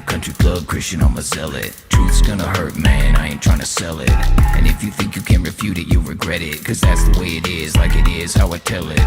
country club Christian, I'm a zealot. Truth's gonna hurt, man, I ain't tryna sell it. And if you think you can refute it, you'll regret it. Cause that's the way it is, like it is how I tell it.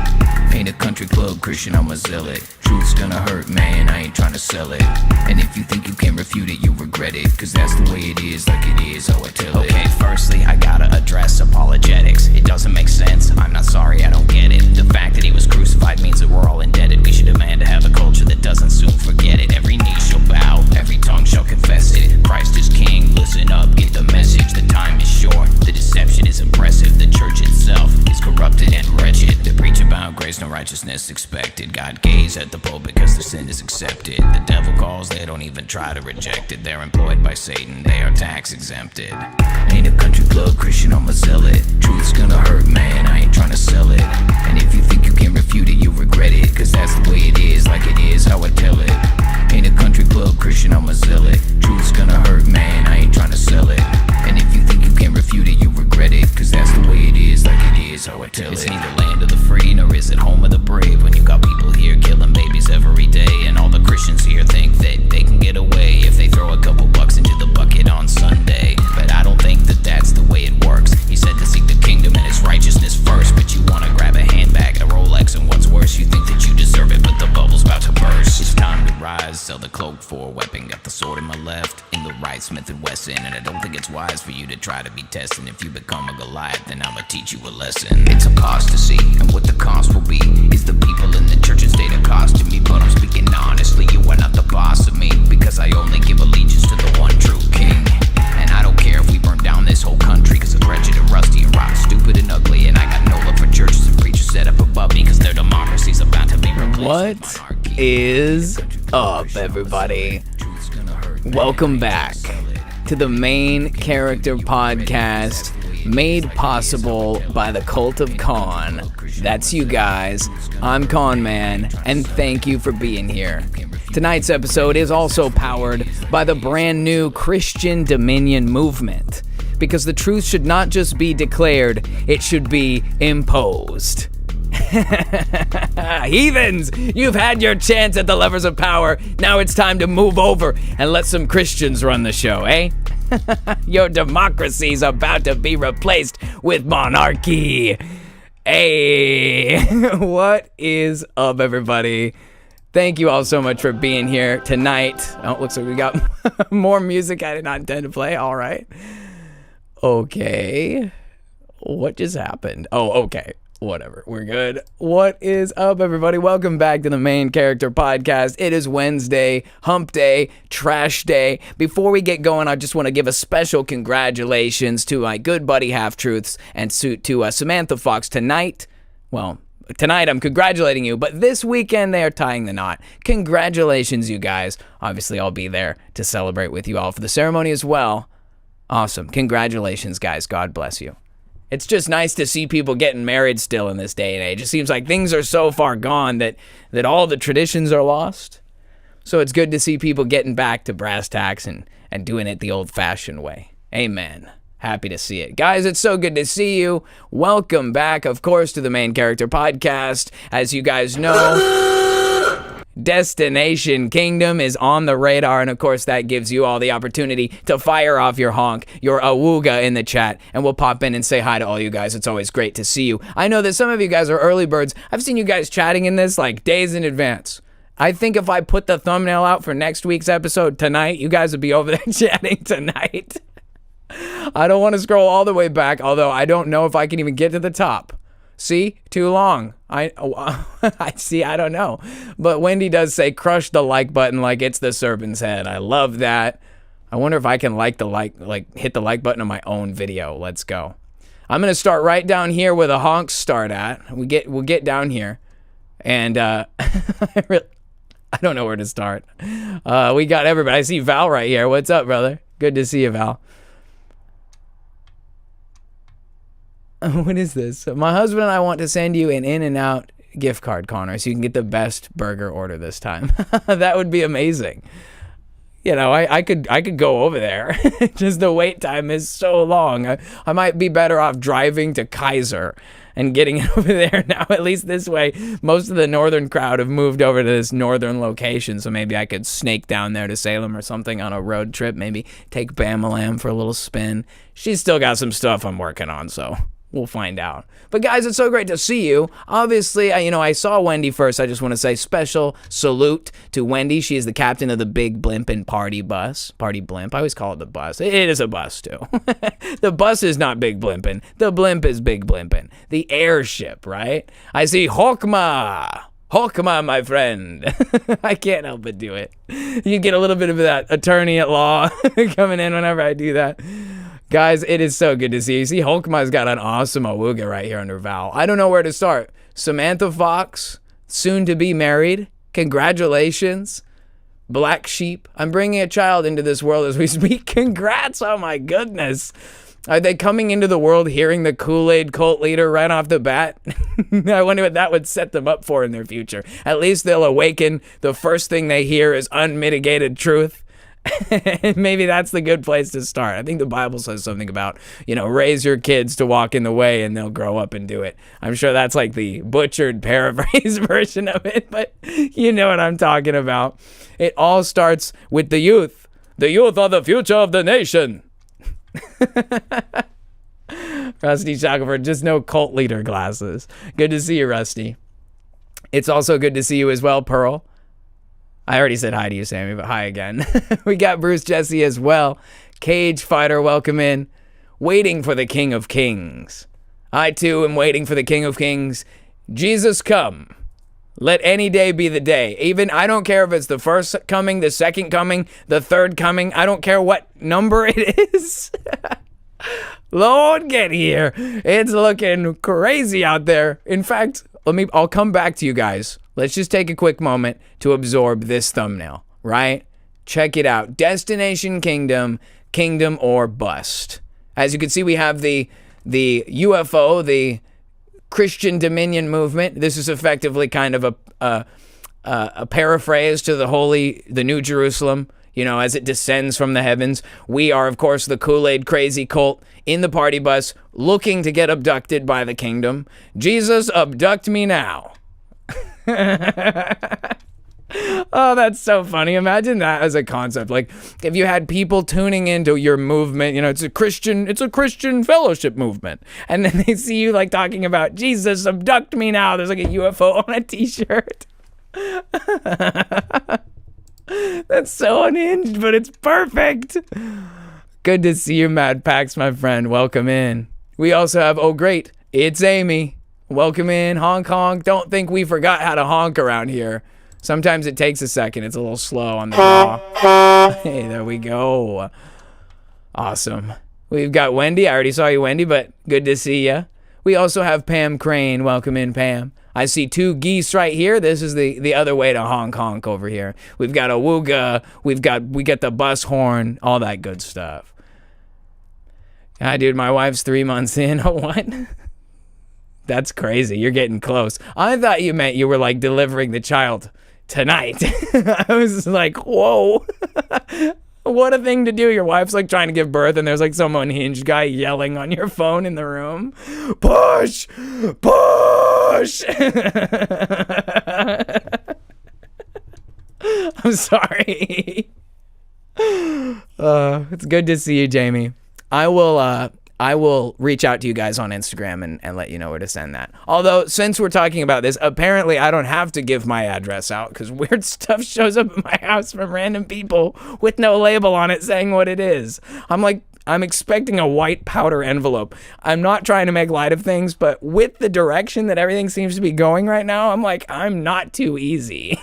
Ain't a country club Christian, I'm a zealot. Truth's gonna hurt, man, I ain't tryna sell it. And if you think you can refute it, you'll regret it. Cause that's the way it is, like it is how I tell it. Okay, firstly, I gotta address apologetics. It doesn't make sense, I'm not sorry, I don't get it. The fact that he was crucified means that we're all indebted. We should demand to have a culture that doesn't soon forget it. Every knee shall bow, every tongue shall confess it. Christ is king, listen up, get the message. The time is short, the deception is impressive. The church itself is corrupted and wretched. They preach about grace, no righteousness expected. God gaze at the Pope because their sin is accepted. The devil calls, they don't even try to reject it. They're employed by Satan, they are tax exempted. Ain't a country club Christian, I'm a zealot. Truth's gonna hurt, man, I ain't tryna sell it. And if you think you can refute it, you'll regret it. Cause that's the way it is, like it is how I tell it. Ain't a country club Christian, I'm a zealot. Truth's gonna hurt, man, I ain't tryna sell it. And if you think you can refute it, you'll regret it. Cause that's the way it is, like it is how I tell It's it. neither land of the free, nor is it home of the brave. When you got people here killing babies every day. And all the Christians here think that they can get away if they throw a couple bucks into the bucket on Sunday. But I don't think that that's the way it works. He said to seek the kingdom and its righteousness first. But you wanna grab a handbag, a Rolex, and what's worse, you think that you deserve it, but the bubble's about to burst. It's time to rise, sell the cloak for a weapon. Got the sword in my left, in the right, Smith & Wesson. And I don't think it's wise for you to try to be testing. If you become a Goliath, then I'ma teach you a lesson. It's apostasy, and what the cost will be is the people in the church and state accosting me. But I'm speaking honestly, you are not the boss of me, because I only give allegiance to the one true king. And I don't care if we burn down this whole country, cause it's wretched and rusty and rotten, stupid and ugly. And I got no love for churches and preachers set up above me, cause their democracy's about to be replaced. What is up, everybody? Welcome back to the Main Character Podcast, made possible by the Cult of Con. That's you guys. I'm Con Man, and thank you for being here. Tonight's episode is also powered by the brand new Christian Dominion movement, because the truth should not just be declared, it should be imposed. Heathens, you've had your chance at the levers of power. Now it's time to move over and let some Christians run the show, eh? Your democracy's about to be replaced with monarchy. Hey, what is up, everybody? Thank you all so much for being here tonight. Oh, looks like we got more music I did not intend to play. All right. Okay. What just happened? Oh, okay. Whatever, we're good. What is up, everybody? Welcome back to the Main Character Podcast. It is Wednesday, hump day, trash day. Before we get going, I just want to give a special congratulations to my good buddy Half-Truths and to Samantha Fox tonight. Well, tonight I'm congratulating you, but this weekend they are tying the knot. Congratulations, you guys. Obviously, I'll be there to celebrate with you all for the ceremony as well. Awesome. Congratulations, guys. God bless you. It's just nice to see people getting married still in this day and age. It seems like things are so far gone that all the traditions are lost. So it's good to see people getting back to brass tacks and doing it the old-fashioned way. Amen. Happy to see it. Guys, it's so good to see you. Welcome back, of course, to the Main Character Podcast. As you guys know, Destination Kingdom is on the radar, and of course that gives you all the opportunity to fire off your honk, your awooga in the chat, and we'll pop in and say hi to all you guys. It's always great to see you. I know that some of you guys are early birds. I've seen you guys chatting in this like days in advance. I think if I put the thumbnail out for next week's episode tonight, you guys would be over there chatting tonight. I don't want to scroll all the way back, although I don't know if I can even get to the top. See? Too long. I see, I don't know. But Wendy does say, crush the like button like it's the serpent's head. I love that. I wonder if I can hit the like button on my own video. Let's go. I'm going to start right down here where the honks start at. We'll get down here. And I don't know where to start. We got everybody. I see Val right here. What's up, brother? Good to see you, Val. What is this? My husband and I want to send you an In-N-Out gift card, Connor, so you can get the best burger order this time. That would be amazing. you know, I could go over there. Just the wait time is so long. I might be better off driving to Kaiser and getting it over there now. At least this way, most of the northern crowd have moved over to this northern location, so maybe I could snake down there to Salem or something on a road trip. Maybe take Bamalam for a little spin. She's still got some stuff I'm working on, so we'll find out. But guys, it's so great to see you. Obviously, I saw Wendy first. I just want to say special salute to Wendy. She is the captain of the Big Blimpin' Party Bus. Party Blimp. I always call it the bus. It is a bus, too. The bus is not Big Blimpin'. The blimp is Big Blimpin'. The airship, right? I see Hokma. Hokma, my friend. I can't help but do it. You get a little bit of that attorney at law coming in whenever I do that. Guys, it is so good to see you. See, Hulkma's got an awesome awooga right here under Val. I don't know where to start. Samantha Fox, soon to be married. Congratulations. Black Sheep. I'm bringing a child into this world as we speak. Congrats. Oh my goodness. Are they coming into the world hearing the Kool-Aid cult leader right off the bat? I wonder what that would set them up for in their future. At least they'll awaken. The first thing they hear is unmitigated truth. Maybe that's the good place to start. I think the Bible says something about, raise your kids to walk in the way and they'll grow up and do it. I'm sure that's like the butchered paraphrase version of it, but you know what I'm talking about. It all starts with the youth. The youth are the future of the nation. Rusty Shackelford, just no cult leader glasses. Good to see you, Rusty. It's also good to see you as well, Pearl. I already said hi to you, Sammy, but hi again. We got Bruce Jesse as well. Cage Fighter, welcome in. Waiting for the King of Kings. I, too, am waiting for the King of Kings. Jesus, come. Let any day be the day. Even, I don't care if it's the first coming, the second coming, the third coming. I don't care what number it is. Lord, get here. It's looking crazy out there. In fact, I'll come back to you guys. Let's just take a quick moment to absorb this thumbnail, right? Check it out. Destination Kingdom, Kingdom or Bust. As you can see, we have the UFO, the Christian Dominion movement. This is effectively kind of a paraphrase to the New Jerusalem, as it descends from the heavens. We are, of course, the Kool-Aid crazy cult in the party bus looking to get abducted by the kingdom. Jesus, abduct me now. Oh, that's so funny. Imagine that as a concept. Like, if you had people tuning into your movement, it's a Christian fellowship movement, and then they see you like talking about Jesus, abduct me now. There's like a UFO on a t-shirt. That's so unhinged, but it's perfect. Good to see you, Mad Pax, my friend. Welcome in. We also have, oh great, it's Amy. Welcome in, honk honk. Don't think we forgot how to honk around here. Sometimes it takes a second. It's a little slow on the draw. Hey, there we go. Awesome. We've got Wendy. I already saw you, Wendy, but good to see you. We also have Pam Crane. Welcome in, Pam. I see two geese right here. This is the other way to honk honk over here. We've got a wooga. We got the bus horn, all that good stuff. Ah, dude, my wife's 3 months in. What? That's crazy. You're getting close. I thought you meant you were like delivering the child tonight. I was like, whoa. What a thing to do. Your wife's like trying to give birth and there's like some unhinged guy yelling on your phone in the room. Push! Push! I'm sorry. It's good to see you, Jamie. I will reach out to you guys on Instagram and let you know where to send that. Although, since we're talking about this, apparently I don't have to give my address out because weird stuff shows up at my house from random people with no label on it saying what it is. I'm expecting a white powder envelope. I'm not trying to make light of things, but with the direction that everything seems to be going right now, I'm not too easy.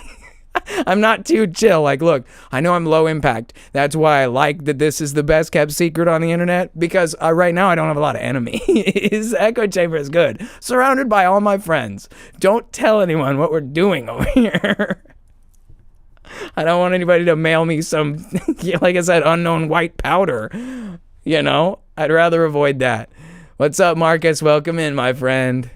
I'm not too chill. Like, look, I know I'm low impact. That's why I like that this is the best kept secret on the internet, because right now I don't have a lot of enemies. Echo Chamber is good. Surrounded by all my friends. Don't tell anyone what we're doing over here. I don't want anybody to mail me some, like I said, unknown white powder. I'd rather avoid that. What's up, Marcus? Welcome in, my friend.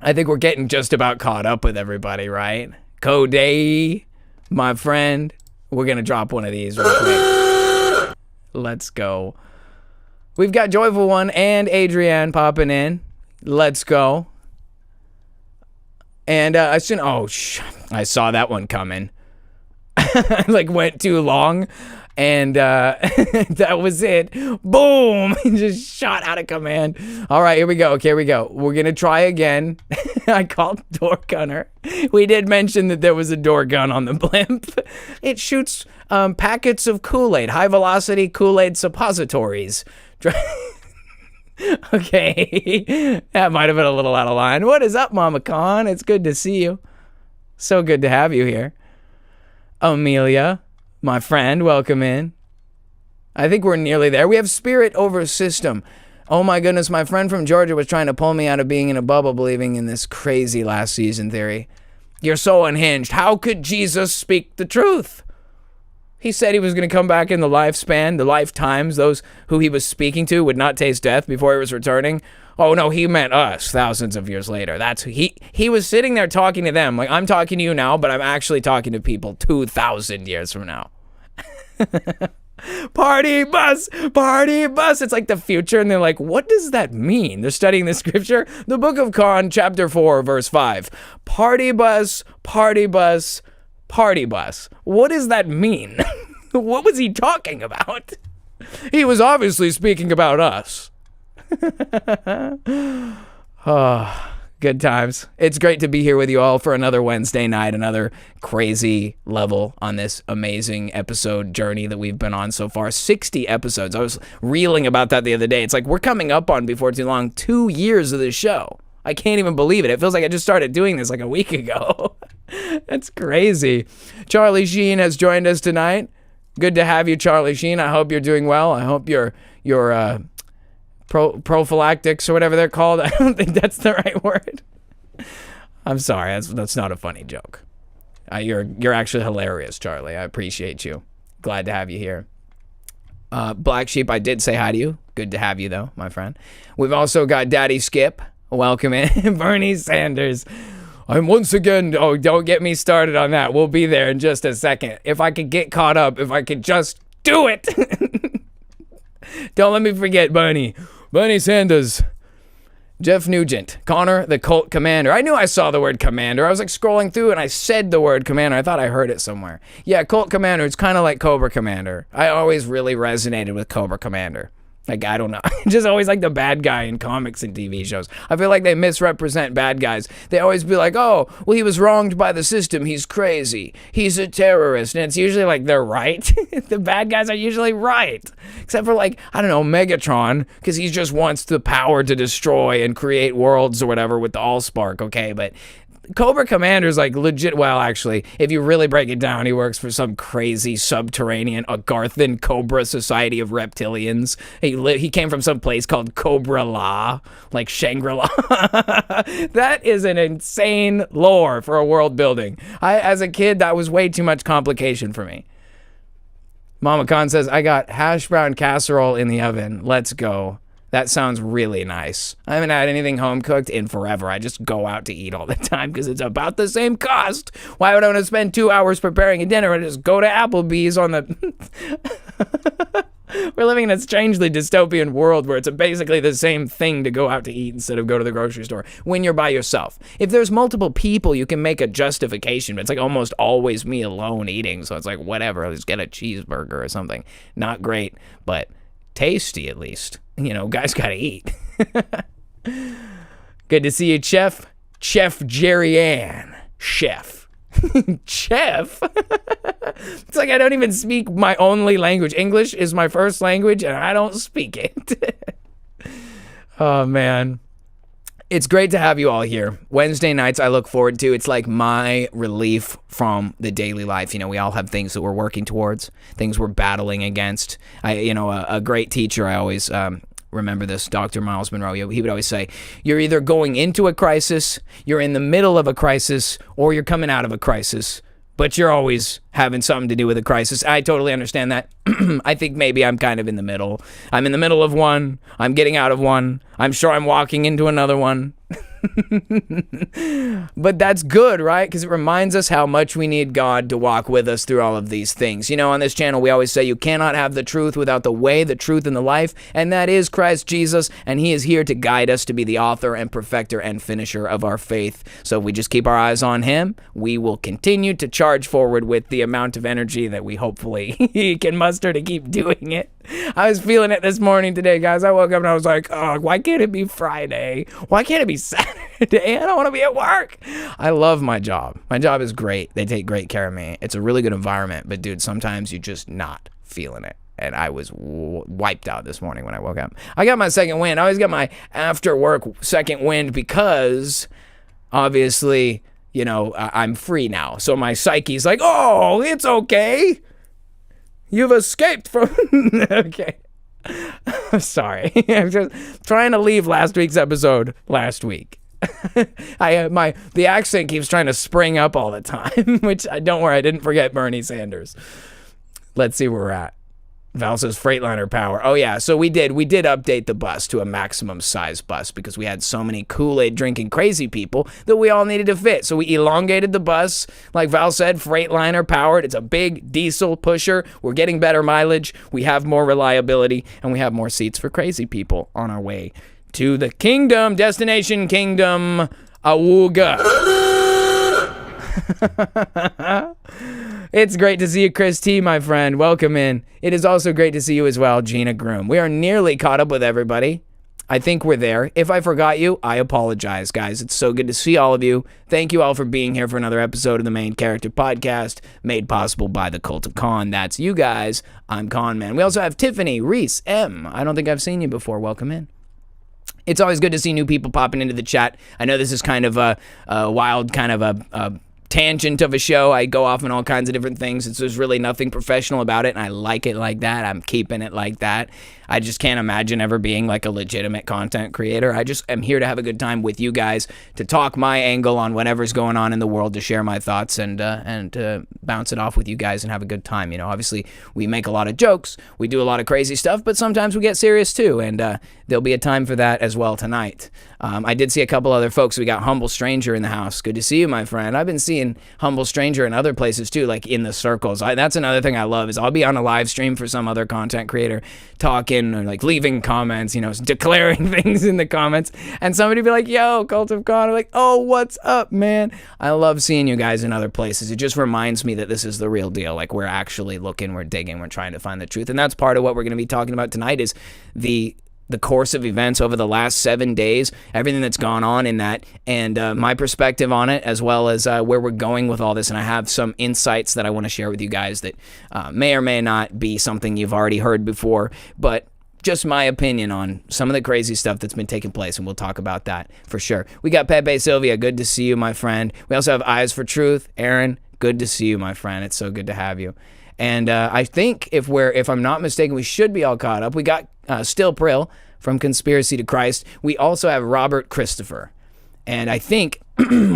I think we're getting just about caught up with everybody, right? Cody, my friend, We're going to drop one of these real quick. Let's go. We've got Joyful One and Adrienne popping in. Let's go. And I saw that one coming. Like went too long. And that was it. Boom! Just shot out of command. All right, here we go. We're going to try again. I called door gunner. We did mention that there was a door gun on the blimp. It shoots packets of Kool-Aid, high-velocity Kool-Aid suppositories. Okay. That might have been a little out of line. What is up, Mama Khan? It's good to see you. So good to have you here. Amelia, my friend, welcome in. I think we're nearly there. We have spirit over system. Oh my goodness, my friend from Georgia was trying to pull me out of being in a bubble believing in this crazy last season theory. You're so unhinged. How could Jesus speak the truth? He said he was going to come back in the lifespan, the lifetimes, those who he was speaking to would not taste death before he was returning. Oh no, he meant us thousands of years later. That's he was sitting there talking to them like I'm talking to you now, but I'm actually talking to people 2,000 years from now. Party bus, party bus. It's like the future, and they're like, what does that mean? They're studying the scripture. The book of Con, chapter 4, verse 5. Party bus, party bus, party bus. What does that mean? What was he talking about? He was obviously speaking about us. Oh, good times. It's great to be here with you all for another Wednesday night, another crazy level on this amazing episode journey that we've been on so far. 60 episodes. I was reeling about that the other day. It's like we're coming up on, before too long, 2 years of this show. I can't even believe it. It feels like I just started doing this like a week ago. That's crazy. Charlie Sheen has joined us tonight. Good to have you, Charlie Sheen. I hope you're doing well. I hope your prophylactics or whatever they're called. I don't think that's the right word. I'm sorry. That's not a funny joke. You're actually hilarious, Charlie. I appreciate you. Glad to have you here. Black Sheep, I did say hi to you. Good to have you, though, my friend. We've also got Daddy Skip. Welcome in. Bernie Sanders. I'm once again, don't get me started on that. We'll be there in just a second. If I could get caught up, if I could just do it. Don't let me forget Bernie Sanders. Jeff Nugent. Connor, the cult commander. I knew I saw the word commander. I was like scrolling through and I said the word commander. I thought I heard it somewhere. Yeah, cult commander. It's kind of like Cobra Commander. I always really resonated with Cobra Commander. Like, I don't know. Just always like the bad guy in comics and TV shows. I feel like they misrepresent bad guys. They always be like, oh, well, he was wronged by the system. He's crazy. He's a terrorist. And it's usually like they're right. The bad guys are usually right. Except for like, I don't know, Megatron, because he just wants the power to destroy and create worlds or whatever with the Allspark, okay? But Cobra Commander's like legit. Well, actually, if you really break it down, he works for some crazy subterranean Agarthan Cobra Society of Reptilians. He came from some place called Cobra La, like Shangri-La. That is an insane lore for a world building. As a kid, that was way too much complication for me. Mama Khan says, I got hash brown casserole in the oven. Let's go. That sounds really nice. I haven't had anything home cooked in forever. I just go out to eat all the time because it's about the same cost. Why would I want to spend 2 hours preparing a dinner and just go to Applebee's on the... We're living in a strangely dystopian world where it's basically the same thing to go out to eat instead of go to the grocery store when you're by yourself. If there's multiple people, you can make a justification, but it's like almost always me alone eating. So it's like, whatever, I'll just get a cheeseburger or something. Not great, but tasty at least. You know, guys gotta eat. Good to see you, Chef Jerry Ann. Chef. Chef? It's like I don't even speak my only language. English is my first language, and I don't speak it. Oh, man. It's great to have you all here. Wednesday nights I look forward to. It's like my relief from the daily life. You know, we all have things that we're working towards, things we're battling against. A great teacher, I always remember this, Dr. Miles Monroe. He would always say, you're either going into a crisis, you're in the middle of a crisis, or you're coming out of a crisis. But you're always having something to do with a crisis. I totally understand that. I think maybe I'm kind of in the middle. I'm in the middle of one. I'm getting out of one. I'm sure I'm walking into another one. But that's good, right? Because it reminds us how much we need God to walk with us through all of these things. You know, on this channel, we always say you cannot have the truth without the way, the truth, and the life, and that is Christ Jesus, and he is here to guide us to be the author and perfecter and finisher of our faith. So if we just keep our eyes on him, we will continue to charge forward with the amount of energy that we hopefully can muster to keep doing it. I was feeling it this morning today, guys. I woke up and I was like, oh, why can't it be Friday? Why can't it be Saturday? I don't want to be at work. I love my job. My job is great. They take great care of me. It's a really good environment. But, dude, sometimes you're just not feeling it. And I was wiped out this morning when I woke up. I got my second wind. I always get my after work second wind because, obviously, you know, I'm free now. So my psyche's like, oh, it's okay. You've escaped from... Okay. Sorry. I'm just trying to leave last week's episode last week. The accent keeps trying to spring up all the time, which, don't worry, I didn't forget Bernie Sanders. Let's see where we're at. Val says Freightliner power. Oh yeah, so we did update the bus to a maximum size bus because we had so many Kool-Aid drinking crazy people that we all needed to fit. So we elongated the bus, like Val said, Freightliner powered. It's a big diesel pusher. We're getting better mileage. We have more reliability, and we have more seats for crazy people on our way to the kingdom, destination kingdom, Awooga. It's great to see you, Chris T, my friend. Welcome in. It is also great to see you as well, Gina Groom. We are nearly caught up with everybody. I think we're there. If I forgot you, I apologize, guys. It's so good to see all of you. Thank you all for being here for another episode of the Main Character Podcast, made possible by the Cult of Con. That's you guys. I'm Con Man. We also have Tiffany, Reese, M. I don't think I've seen you before. Welcome in. It's always good to see new people popping into the chat. I know this is kind of a wild kind of a tangent of a show. I go off on all kinds of different things. There's really nothing professional about it, and I like it like that. I'm keeping it like that. I just can't imagine ever being like a legitimate content creator. I just am here to have a good time with you guys, to talk my angle on whatever's going on in the world, to share my thoughts and to bounce it off with you guys and have a good time. You know, obviously we make a lot of jokes, we do a lot of crazy stuff, but sometimes we get serious too, and there'll be a time for that as well tonight. I did see a couple other folks. We got Humble Stranger in the house. Good to see you, my friend. I've been seeing Humble Stranger in other places too, like in the circles. That's another thing I love, is I'll be on a live stream for some other content creator talking or like leaving comments, you know, declaring things in the comments, and somebody be like, yo, Cult of Con. I'm like, oh, what's up, man? I love seeing you guys in other places. It just reminds me that this is the real deal. Like, we're actually looking, we're digging, we're trying to find the truth. And that's part of what we're going to be talking about tonight, is the course of events over the last 7 days, everything that's gone on in that, and my perspective on it, as well as where we're going with all this. And I have some insights that I want to share with you guys that may or may not be something you've already heard before, but just my opinion on some of the crazy stuff that's been taking place, and we'll talk about that for sure. We got Pepe Sylvia. Good to see you, my friend. We also have Eyes for Truth. Aaron, good to see you, my friend. It's so good to have you. And I think if I'm not mistaken, we should be all caught up. We got Still Prill from Conspiracy to Christ. We also have Robert Christopher. And I think,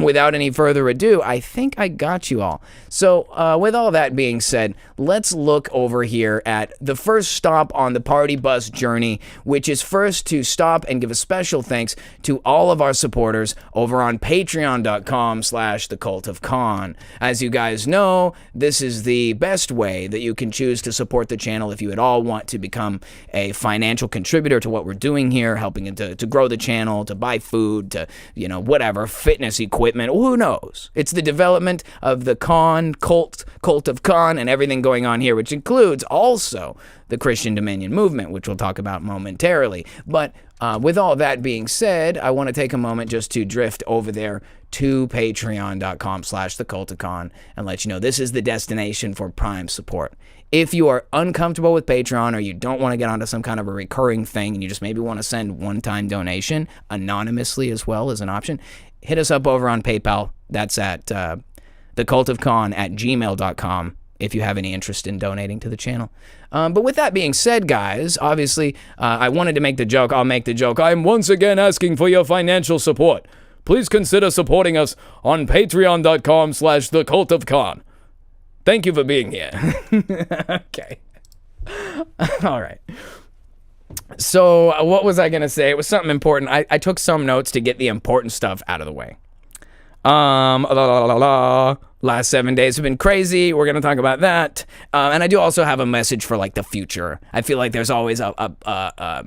without any further ado, I think I got you all. So with all that being said, let's look over here at the first stop on the party bus journey, which is first to stop and give a special thanks to all of our supporters over on patreon.com/thecultofcon. As you guys know, this is the best way that you can choose to support the channel if you at all want to become a financial contributor to what we're doing here, helping it to grow the channel, to buy food, to, you know, whatever, fitness equipment, who knows? It's the development of the cult of Con, and everything going on here, which includes also the Christian Dominion movement, which we'll talk about momentarily. But with all that being said, I want to take a moment just to drift over there to patreon.com/thecultofcon and let you know this is the destination for Prime support. If you are uncomfortable with Patreon, or you don't want to get onto some kind of a recurring thing, and you just maybe want to send one-time donation anonymously as well as an option, hit us up over on PayPal. That's at thecultofcon@gmail.com if you have any interest in donating to the channel. But with that being said, guys, obviously, I wanted to make the joke. I'll make the joke. I'm once again asking for your financial support. Please consider supporting us on patreon.com/thecultofcon. Thank you for being here. Okay. All right. So what was I going to say? It was something important. I took some notes to get the important stuff out of the way. Last 7 days have been crazy. We're going to talk about that. And I do also have a message for like the future. I feel like there's always a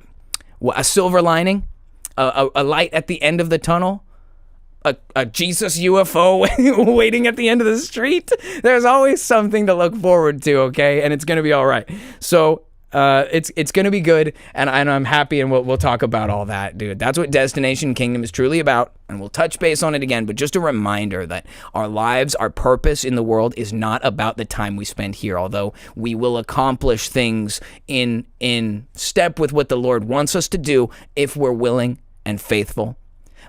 silver lining, a light at the end of the tunnel, a Jesus UFO waiting at the end of the street. There's always something to look forward to, okay? And it's going to be all right. So it's going to be good, and I'm happy, and we'll talk about all that, dude. That's what Destination Kingdom is truly about, and we'll touch base on it again, but just a reminder that our lives, our purpose in the world is not about the time we spend here, although we will accomplish things in step with what the Lord wants us to do if we're willing and faithful.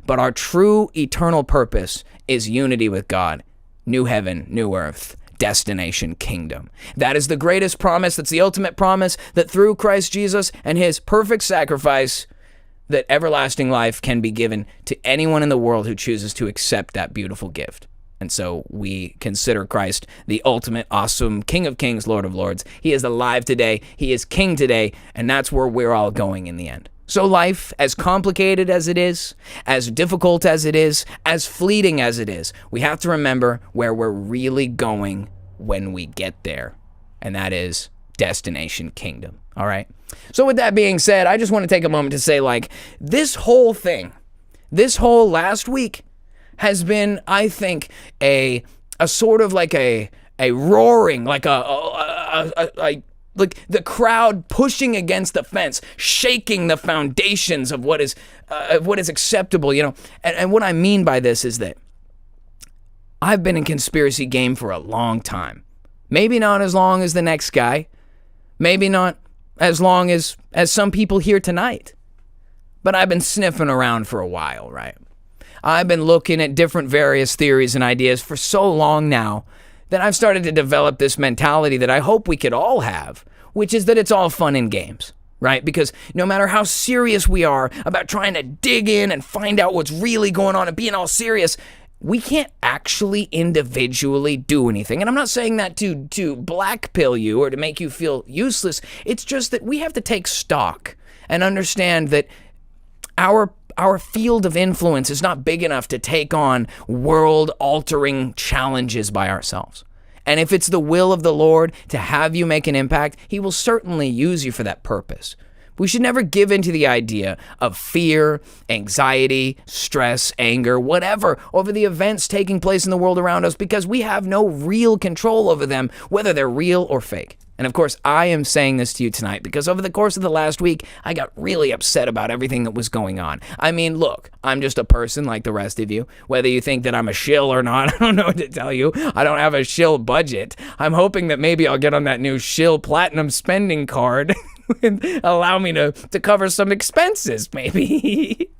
But our true eternal purpose is unity with God, new heaven, new earth, destination kingdom. That is the greatest promise. That's the ultimate promise, that through Christ Jesus and his perfect sacrifice, that everlasting life can be given to anyone in the world who chooses to accept that beautiful gift. And so we consider Christ the ultimate awesome King of Kings, Lord of Lords. He is alive today. He is King today. And that's where we're all going in the end. So life, as complicated as it is, as difficult as it is, as fleeting as it is, we have to remember where we're really going when we get there. And that is destination kingdom. All right. So with that being said, I just want to take a moment to say, like, this whole thing, this whole last week has been, I think, a sort of like a roaring, like like the crowd pushing against the fence, shaking the foundations of what is acceptable, you know. And what I mean by this is that I've been in conspiracy game for a long time. Maybe not as long as the next guy. Maybe not as long as some people here tonight. But I've been sniffing around for a while, right? I've been looking at different various theories and ideas for so long now that I've started to develop this mentality that I hope we could all have, which is that it's all fun and games, right? Because no matter how serious we are about trying to dig in and find out what's really going on and being all serious, we can't actually individually do anything. And I'm not saying that to blackpill you or to make you feel useless. It's just that we have to take stock and understand that our field of influence is not big enough to take on world-altering challenges by ourselves. And if it's the will of the Lord to have you make an impact, he will certainly use you for that purpose. We should never give in to the idea of fear, anxiety, stress, anger, whatever, over the events taking place in the world around us, because we have no real control over them, whether they're real or fake. And of course, I am saying this to you tonight because over the course of the last week, I got really upset about everything that was going on. I mean, look, I'm just a person like the rest of you. Whether you think that I'm a shill or not, I don't know what to tell you. I don't have a shill budget. I'm hoping that maybe I'll get on that new shill platinum spending card and allow me to cover some expenses, maybe.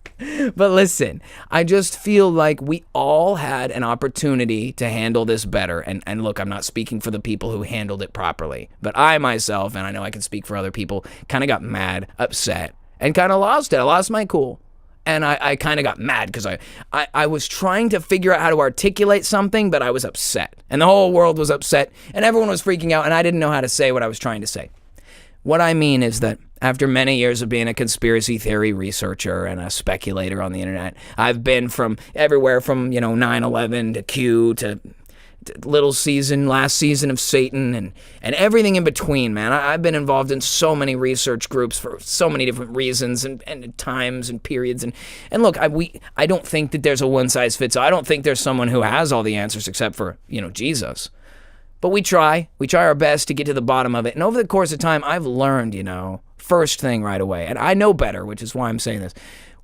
But listen, I just feel like we all had an opportunity to handle this better. And look, I'm not speaking for the people who handled it properly, but I myself, and I know I can speak for other people, kind of got mad, upset, and kind of lost it. I lost my cool. And I kind of got mad because I was trying to figure out how to articulate something, but I was upset. And the whole world was upset, and everyone was freaking out, and I didn't know how to say what I was trying to say. What I mean is that after many years of being a conspiracy theory researcher and a speculator on the internet, I've been from everywhere from, 9/11 to Q to last season of Satan and everything in between, man. I've been involved in so many research groups for so many different reasons and times and periods. And look, I don't think that there's a one size fits all. I don't think there's someone who has all the answers except for, Jesus. But we try our best to get to the bottom of it. And over the course of time, I've learned, first thing right away, and I know better, which is why I'm saying this.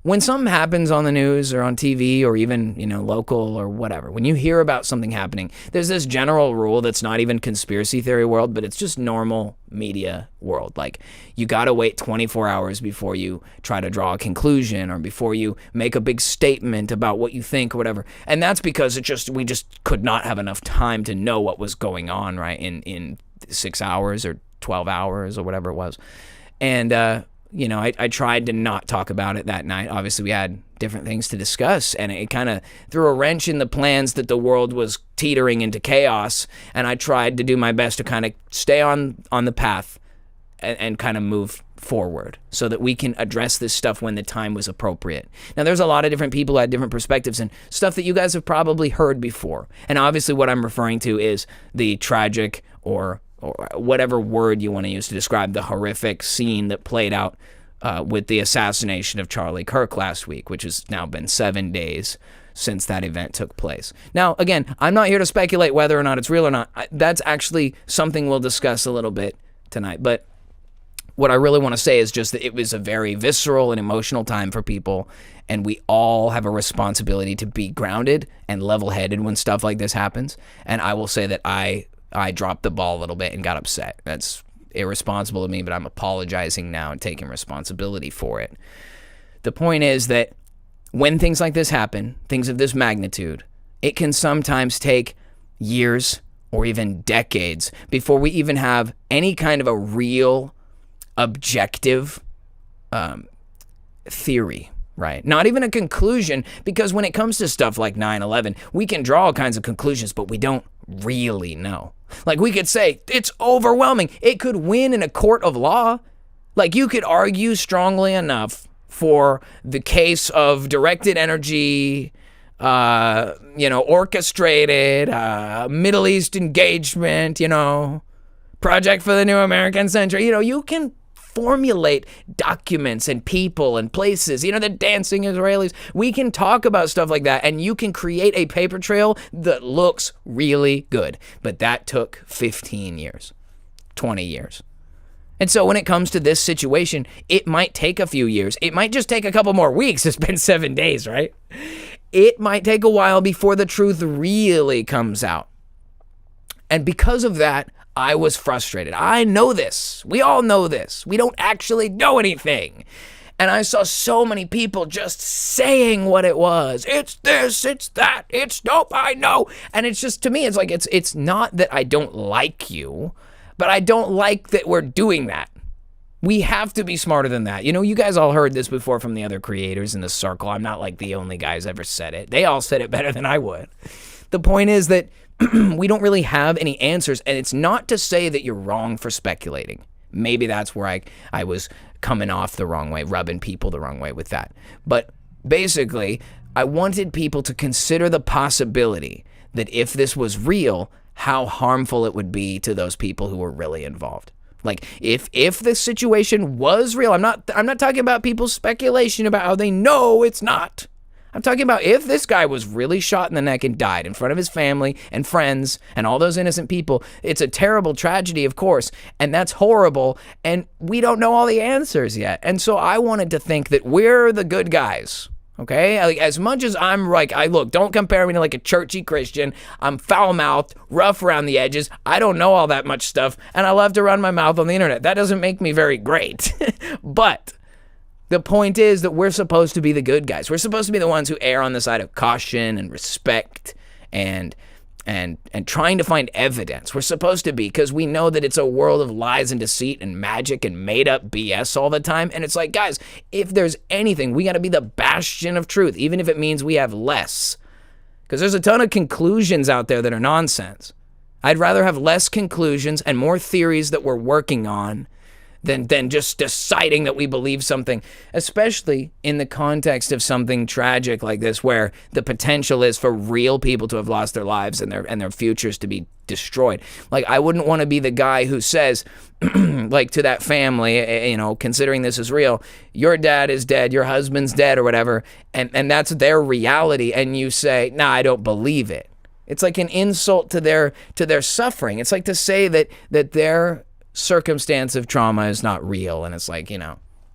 When something happens on the news or on TV or even, local or whatever, when you hear about something happening, there's this general rule that's not even conspiracy theory world, but it's just normal media world. Like, you got to wait 24 hours before you try to draw a conclusion or before you make a big statement about what you think or whatever. And that's because we just could not have enough time to know what was going on, right, in 6 hours or 12 hours or whatever it was. And, I tried to not talk about it that night. Obviously, we had different things to discuss, and it kind of threw a wrench in the plans that the world was teetering into chaos, and I tried to do my best to kind of stay on the path and kind of move forward so that we can address this stuff when the time was appropriate. Now, there's a lot of different people who had different perspectives and stuff that you guys have probably heard before. And obviously what I'm referring to is the tragic or whatever word you want to use to describe the horrific scene that played out with the assassination of Charlie Kirk last week, which has now been 7 days since that event took place. Now, again, I'm not here to speculate whether or not it's real or not. That's actually something we'll discuss a little bit tonight. But what I really want to say is just that it was a very visceral and emotional time for people, and we all have a responsibility to be grounded and level-headed when stuff like this happens. And I will say that I dropped the ball a little bit and got upset. That's irresponsible of me, but I'm apologizing now and taking responsibility for it. The point is that when things like this happen, things of this magnitude, it can sometimes take years or even decades before we even have any kind of a real objective theory, right? Not even a conclusion, because when it comes to stuff like 9/11, we can draw all kinds of conclusions, but we don't really know. Like, we could say it's overwhelming. It could win in a court of law. Like, you could argue strongly enough for the case of directed energy, orchestrated, Middle East engagement, project for the new American century. You can formulate documents and people and places, the dancing Israelis. We can talk about stuff like that, and you can create a paper trail that looks really good. But that took 15 years, 20 years. And so when it comes to this situation, it might take a few years. It might just take a couple more weeks. It's been 7 days, right? It might take a while before the truth really comes out. And because of that, I was frustrated. I know this. We all know this. We don't actually know anything. And I saw so many people just saying what it was. It's this, it's that, it's nope, I know. And it's just, to me, it's like, it's not that I don't like you, but I don't like that we're doing that. We have to be smarter than that. You guys all heard this before from the other creators in the circle. I'm not like the only guy who's ever said it. They all said it better than I would. The point is that we don't really have any answers, and it's not to say that you're wrong for speculating. Maybe that's where I was coming off the wrong way, rubbing people the wrong way with that. But basically, I wanted people to consider the possibility that if this was real, how harmful it would be to those people who were really involved. Like, if this situation was real, I'm not talking about people's speculation about how they know it's not. I'm talking about if this guy was really shot in the neck and died in front of his family and friends and all those innocent people. It's a terrible tragedy, of course, and that's horrible, and we don't know all the answers yet. And so I wanted to think that we're the good guys, okay? Like, as much as I'm like, look, don't compare me to like a churchy Christian. I'm foul-mouthed, rough around the edges. I don't know all that much stuff, and I love to run my mouth on the internet. That doesn't make me very great, but the point is that we're supposed to be the good guys. We're supposed to be the ones who err on the side of caution and respect and trying to find evidence. We're supposed to be, because we know that it's a world of lies and deceit and magic and made up BS all the time. And it's like, guys, if there's anything, we got to be the bastion of truth, even if it means we have less. Because there's a ton of conclusions out there that are nonsense. I'd rather have less conclusions and more theories that we're working on than just deciding that we believe something, especially in the context of something tragic like this, where the potential is for real people to have lost their lives and their futures to be destroyed. Like, I wouldn't want to be the guy who says, like, to that family, considering this is real, your dad is dead, your husband's dead, or whatever, and that's their reality, and you say, nah, I don't believe it. It's like an insult to their suffering. It's like to say that their circumstance of trauma is not real, and it's like,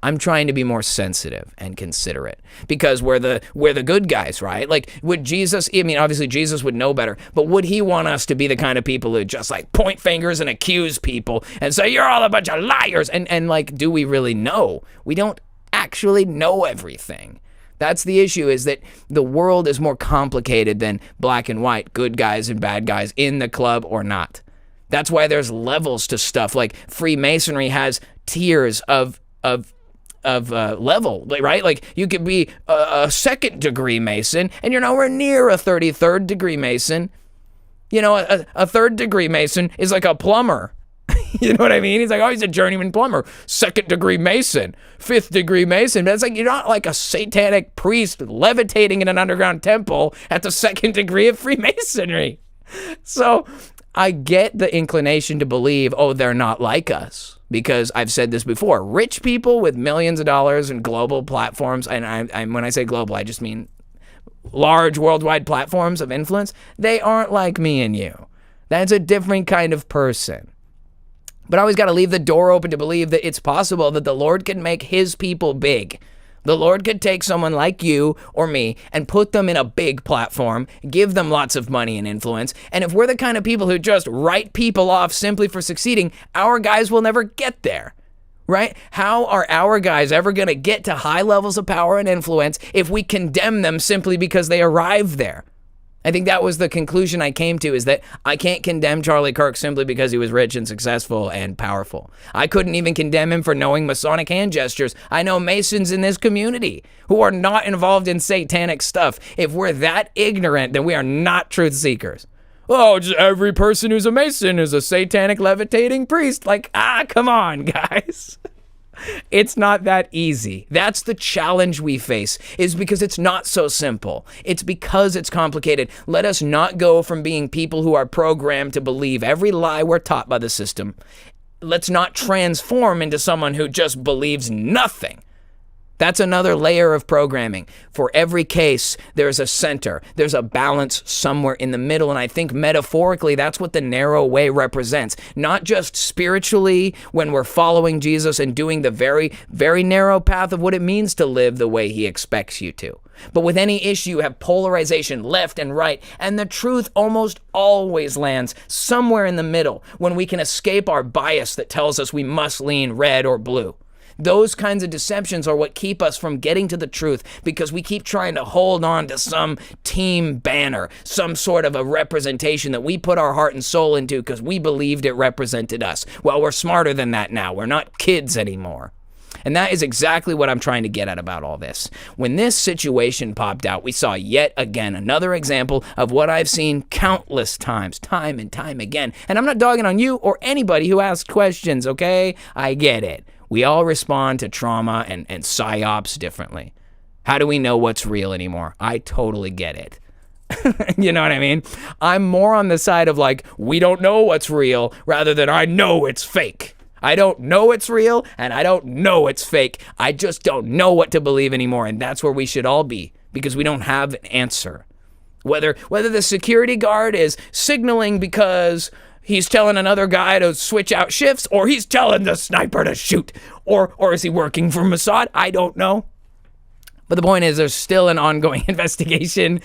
I'm trying to be more sensitive and considerate, because we're the good guys, right? Like, would Jesus, obviously Jesus would know better, but would he want us to be the kind of people who just like point fingers and accuse people and say, you're all a bunch of liars? And like, do we really know? We don't actually know everything. That's the issue, is that the world is more complicated than black and white, good guys and bad guys in the club or not. That's why there's levels to stuff. Like, Freemasonry has tiers of level, right? Like, you could be a 2nd degree Mason, and you're nowhere near a 33rd degree Mason. A 3rd degree Mason is like a plumber. You know what I mean? He's like, oh, he's a journeyman plumber, 2nd degree Mason, 5th degree Mason. But it's like, you're not like a satanic priest levitating in an underground temple at the 2nd degree of Freemasonry. So I get the inclination to believe, oh, they're not like us. Because I've said this before, rich people with millions of dollars and global platforms, and when I say global, I just mean large worldwide platforms of influence, they aren't like me and you. That's a different kind of person. But I always got to leave the door open to believe that it's possible that the Lord can make his people big. The Lord could take someone like you or me and put them in a big platform, give them lots of money and influence, and if we're the kind of people who just write people off simply for succeeding, our guys will never get there, right? How are our guys ever going to get to high levels of power and influence if we condemn them simply because they arrive there? I think that was the conclusion I came to, is that I can't condemn Charlie Kirk simply because he was rich and successful and powerful. I couldn't even condemn him for knowing Masonic hand gestures. I know Masons in this community who are not involved in satanic stuff. If we're that ignorant, then we are not truth seekers. Oh, just every person who's a Mason is a satanic levitating priest. Like, come on, guys. It's not that easy. That's the challenge we face, is because it's not so simple. It's because it's complicated. Let us not go from being people who are programmed to believe every lie we're taught by the system. Let's not transform into someone who just believes nothing. That's another layer of programming. For every case, there's a center. There's a balance somewhere in the middle. And I think metaphorically, that's what the narrow way represents. Not just spiritually when we're following Jesus and doing the very, very narrow path of what it means to live the way he expects you to. But with any issue, you have polarization left and right. And the truth almost always lands somewhere in the middle when we can escape our bias that tells us we must lean red or blue. Those kinds of deceptions are what keep us from getting to the truth, because we keep trying to hold on to some team banner, some sort of a representation that we put our heart and soul into because we believed it represented us. Well, we're smarter than that now. We're not kids anymore. And that is exactly what I'm trying to get at about all this. When this situation popped out, we saw yet again another example of what I've seen countless times, time and time again. And I'm not dogging on you or anybody who asked questions, okay? I get it. We all respond to trauma and psyops differently. How do we know what's real anymore? I totally get it. You know what I mean? I'm more on the side of like, we don't know what's real, rather than I know it's fake. I don't know it's real, and I don't know it's fake. I just don't know what to believe anymore, and that's where we should all be, because we don't have an answer. Whether the security guard is signaling because he's telling another guy to switch out shifts, or he's telling the sniper to shoot, or is he working for Mossad? I don't know. But the point is, there's still an ongoing investigation,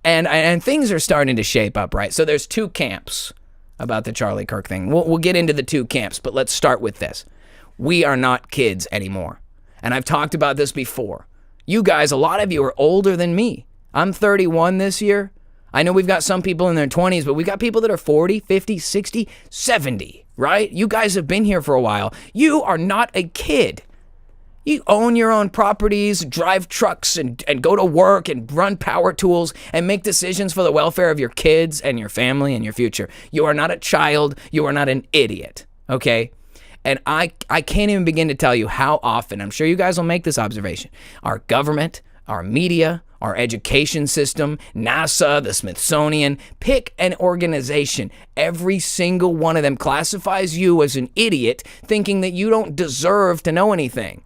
and things are starting to shape up, right? So there's two camps about the Charlie Kirk thing. We'll get into the two camps, but let's start with this. We are not kids anymore. And I've talked about this before. You guys, a lot of you are older than me. I'm 31 this year. I know we've got some people in their 20s, but we've got people that are 40, 50, 60, 70, right? You guys have been here for a while. You are not a kid. You own your own properties, drive trucks, and go to work and run power tools and make decisions for the welfare of your kids and your family and your future. You are not a child. You are not an idiot, okay? And I can't even begin to tell you how often, I'm sure you guys will make this observation, our government, our media, our education system, NASA, the Smithsonian, pick an organization. Every single one of them classifies you as an idiot, thinking that you don't deserve to know anything.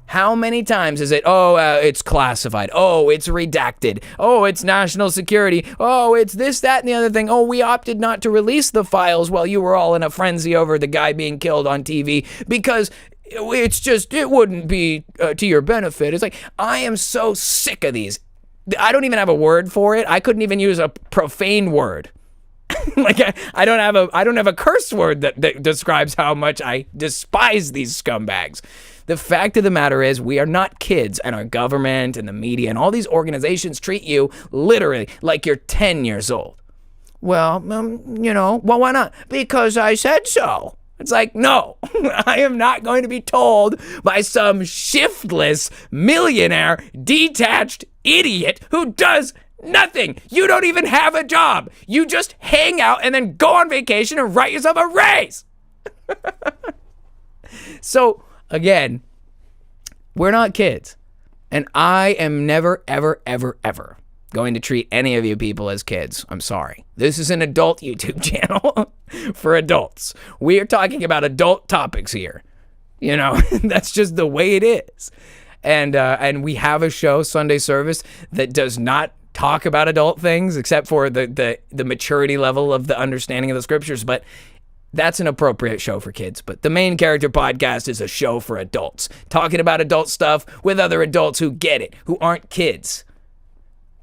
How many times is it, it's classified. Oh, it's redacted. Oh, it's national security. Oh, it's this, that, and the other thing. Oh, we opted not to release the files while you were all in a frenzy over the guy being killed on TV because it's just, it wouldn't be to your benefit. It's like, I am so sick of these. I don't even have a word for it. I couldn't even use a profane word. Like I don't have a curse word that describes how much I despise these scumbags. The fact of the matter is, we are not kids, and our government and the media and all these organizations treat you literally like you're 10 years old. Well, why not? Because I said so. It's like, no, I am not going to be told by some shiftless, millionaire, detached idiot who does nothing. You don't even have a job. You just hang out and then go on vacation and write yourself a raise. So, again, we're not kids. And I am never, ever, ever, ever going to treat any of you people as kids. I'm sorry. This is an adult YouTube channel for adults. We are talking about adult topics here. You know, that's just the way it is. And we have a show, Sunday Service, that does not talk about adult things except for the maturity level of the understanding of the scriptures. But that's an appropriate show for kids. But the Main Character Podcast is a show for adults, talking about adult stuff with other adults who get it, who aren't kids.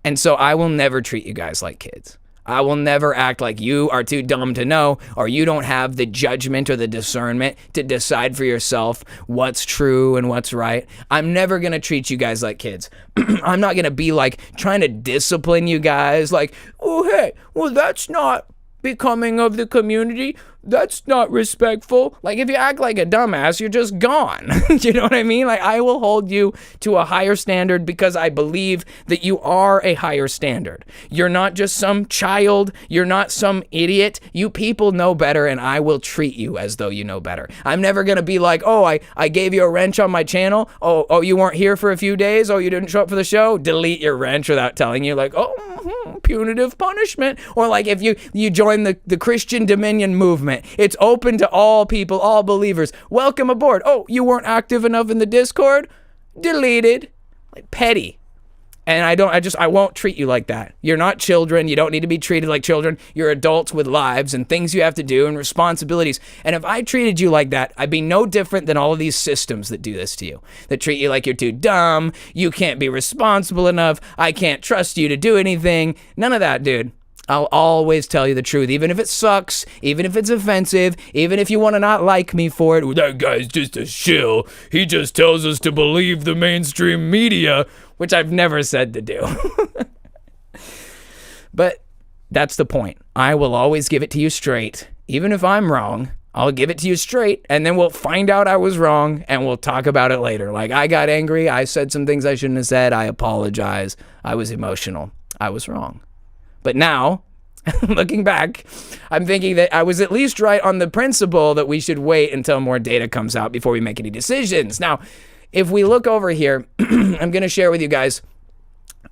And so I will never treat you guys like kids. I will never act like you are too dumb to know, or you don't have the judgment or the discernment to decide for yourself what's true and what's right. I'm never going to treat you guys like kids. I'm not going to be like trying to discipline you guys like, oh, hey, well, that's not becoming of the community. That's not respectful. Like, if you act like a dumbass, you're just gone. You know what I mean? Like, I will hold you to a higher standard because I believe that you are a higher standard. You're not just some child. You're not some idiot. You people know better, and I will treat you as though you know better. I'm never going to be like, oh, I gave you a wrench on my channel. Oh, you weren't here for a few days. Oh, you didn't show up for the show. Delete your wrench without telling you, like, oh, punitive punishment. Or like if you join the Christian Dominion movement, it's open to all people, all believers. Welcome aboard. Oh, you weren't active enough in the Discord? Deleted. Like, petty. And I won't treat you like that. You're not children. You don't need to be treated like children. You're adults with lives and things you have to do and responsibilities. And if I treated you like that, I'd be no different than all of these systems that do this to you, that treat you like you're too dumb, you can't be responsible enough, I can't trust you to do anything. None of that, dude. I'll always tell you the truth, even if it sucks, even if it's offensive, even if you want to not like me for it. Well, that guy's just a shill. He just tells us to believe the mainstream media, which I've never said to do. But that's the point. I will always give it to you straight. Even if I'm wrong, I'll give it to you straight, and then we'll find out I was wrong, and we'll talk about it later. Like, I got angry. I said some things I shouldn't have said. I apologize. I was emotional. I was wrong. But now, looking back, I'm thinking that I was at least right on the principle that we should wait until more data comes out before we make any decisions. Now, if we look over here, I'm going to share with you guys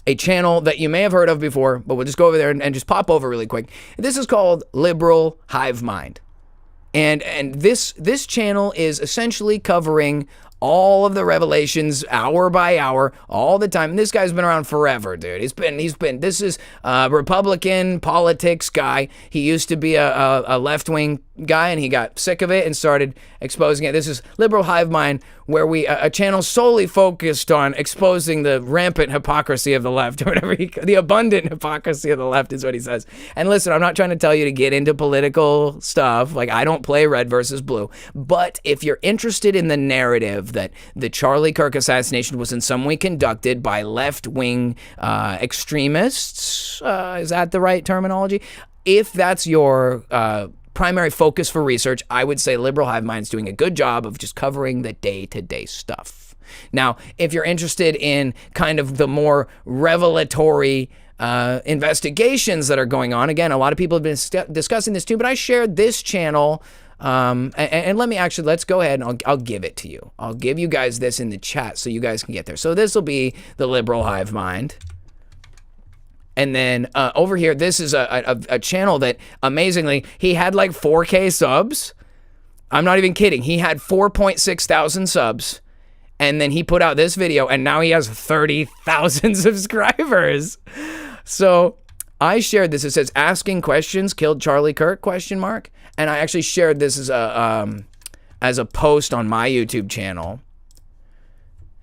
a channel that you may have heard of before, but we'll just go over there and just pop over really quick. This is called Liberal Hive Mind. And this channel is essentially covering all of the revelations hour by hour, all the time. And this guy's been around forever, dude. This is a Republican politics guy. He used to be a left-wing guy, and he got sick of it and started exposing it. This is Liberal Hive Mind, where a channel solely focused on exposing the rampant hypocrisy of the left, or whatever, the abundant hypocrisy of the left is what he says. And listen, I'm not trying to tell you to get into political stuff. Like, I don't play red versus blue. But if you're interested in the narrative that the Charlie Kirk assassination was in some way conducted by left-wing extremists, is that the right terminology? If that's your primary focus for research, I would say Liberal Hive Mind's doing a good job of just covering the day-to-day stuff. Now, if you're interested in kind of the more revelatory investigations that are going on, again, a lot of people have been discussing this too, but I shared this channel, and let's go ahead and I'll give it to you. I'll give you guys this in the chat so you guys can get there. So this will be the Liberal Hive Mind. And then over here, this is a channel that, amazingly, he had like 4K subs. I'm not even kidding. He had 4.6 thousand subs. And then he put out this video, and now he has 30,000 subscribers. So I shared this. It says, asking questions killed Charlie Kirk, ? And I actually shared this as a post on my YouTube channel.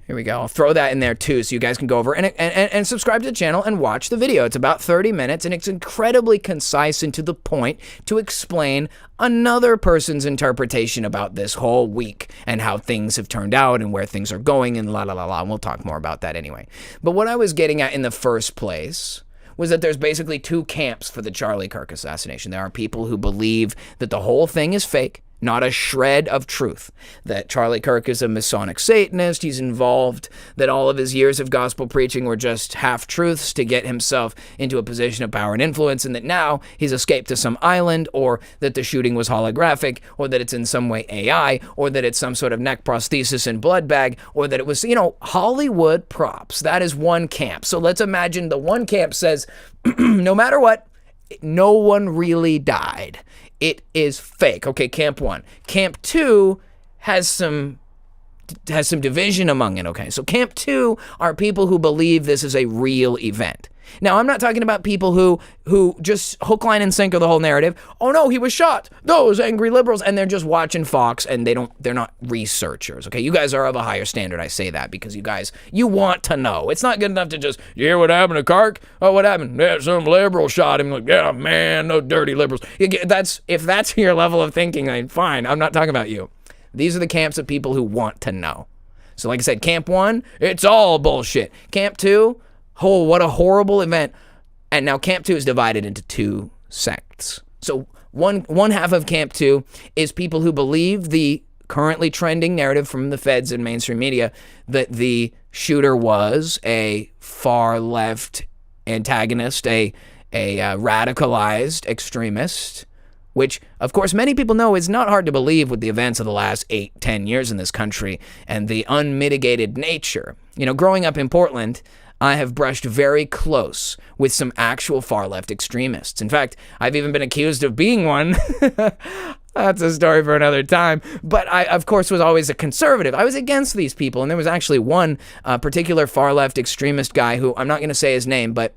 Here we go. I'll throw that in there too, so you guys can go over and subscribe to the channel and watch the video. It's about 30 minutes, and it's incredibly concise and to the point to explain another person's interpretation about this whole week and how things have turned out and where things are going and la la la la. And we'll talk more about that anyway. But what I was getting at in the first place was that there's basically two camps for the Charlie Kirk assassination. There are people who believe that the whole thing is fake, not a shred of truth, that Charlie Kirk is a Masonic Satanist, he's involved, that all of his years of gospel preaching were just half-truths to get himself into a position of power and influence, and that now he's escaped to some island, or that the shooting was holographic, or that it's in some way AI, or that it's some sort of neck prosthesis and blood bag, or that it was, Hollywood props. That is one camp. So let's imagine the one camp says, no matter what, no one really died. It is fake. Okay, camp 1. Camp 2 has some division among it, okay? So camp 2 are people who believe this is a real event. Now, I'm not talking about people who just hook, line, and sinker the whole narrative. Oh no, he was shot. Those angry liberals, and they're just watching Fox, and they're not researchers. Okay, you guys are of a higher standard. I say that because you want to know. It's not good enough to just, you hear what happened to Kirk? Oh, what happened? Yeah, some liberal shot him. Like, yeah, man, no dirty liberals. If that's your level of thinking, then fine. I'm not talking about you. These are the camps of people who want to know. So like I said, camp 1, it's all bullshit. Camp 2, oh, what a horrible event. And now camp 2 is divided into 2 sects. So one half of camp 2 is people who believe the currently trending narrative from the feds and mainstream media that the shooter was a far left antagonist, a radicalized extremist, which, of course, many people know is not hard to believe with the events of the last 8-10 years in this country and the unmitigated nature. Growing up in Portland, I have brushed very close with some actual far-left extremists. In fact, I've even been accused of being one. That's a story for another time. But I, of course, was always a conservative. I was against these people, and there was actually one particular far-left extremist guy who, I'm not going to say his name, but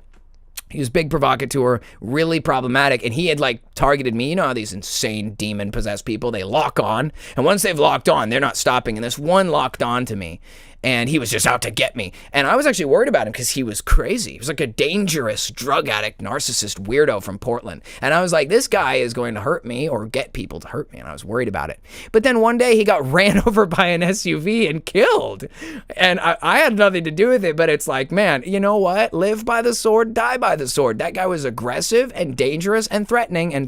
he was big provocateur, really problematic, and he had targeted me. You know how these insane demon-possessed people, they lock on, and once they've locked on, they're not stopping, and this one locked on to me, and he was just out to get me, and I was actually worried about him because he was crazy. He was like a dangerous drug addict, narcissist weirdo from Portland, and I was like, this guy is going to hurt me or get people to hurt me, and I was worried about it. But then one day he got ran over by an SUV and killed, and I had nothing to do with it, but it's like, man, you know what? Live by the sword, die by the sword. That guy was aggressive and dangerous and threatening, and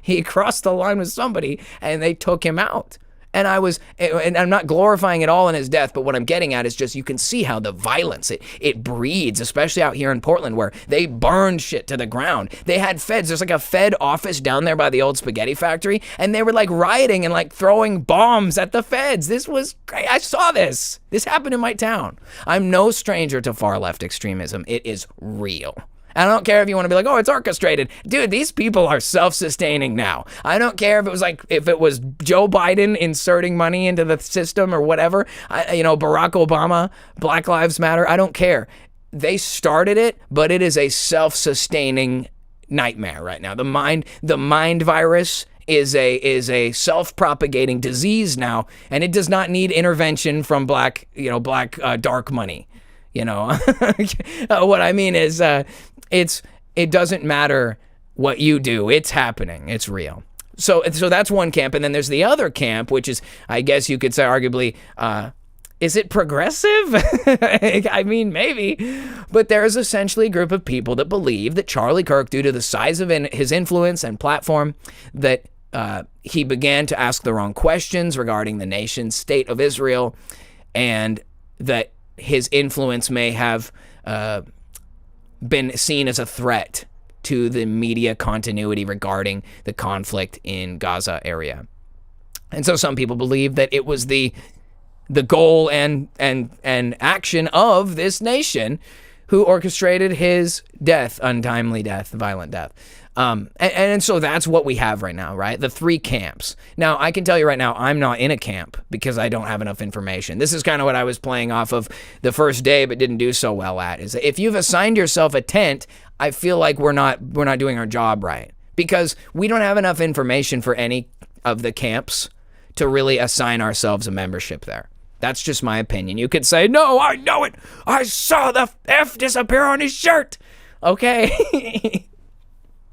he crossed the line with somebody, and they took him out. And I'm not glorifying at all in his death, but what I'm getting at is just you can see how the violence, it breeds, especially out here in Portland where they burned shit to the ground. They had feds. There's like a Fed office down there by the old spaghetti factory, and they were rioting and throwing bombs at the feds. This was great. I saw this. This happened in my town. I'm no stranger to far left extremism. It is real. I don't care if you want to be like, oh, it's orchestrated. Dude, these people are self-sustaining now. I don't care if it was Joe Biden inserting money into the system or whatever. Barack Obama, Black Lives Matter. I don't care. They started it, but it is a self-sustaining nightmare right now. The mind virus is a self-propagating disease now, and it does not need intervention from black dark money. What I mean is, it doesn't matter what you do. It's happening. It's real. So that's one camp. And then there's the other camp, which is, I guess you could say arguably, is it progressive? I mean, maybe. But there's essentially a group of people that believe that Charlie Kirk, due to the size of his influence and platform, that he began to ask the wrong questions regarding the nation state of Israel, and that his influence may have been seen as a threat to the media continuity regarding the conflict in Gaza area. And so some people believe that it was the goal and action of this nation who orchestrated his death, untimely death, violent death. And so that's what we have right now, right? The 3 camps. Now, I can tell you right now, I'm not in a camp because I don't have enough information. This is kind of what I was playing off of the first day, but didn't do so well at, is if you've assigned yourself a tent, I feel like we're not doing our job right, because we don't have enough information for any of the camps to really assign ourselves a membership there. That's just my opinion. You could say, no, I know it. I saw the F disappear on his shirt. Okay.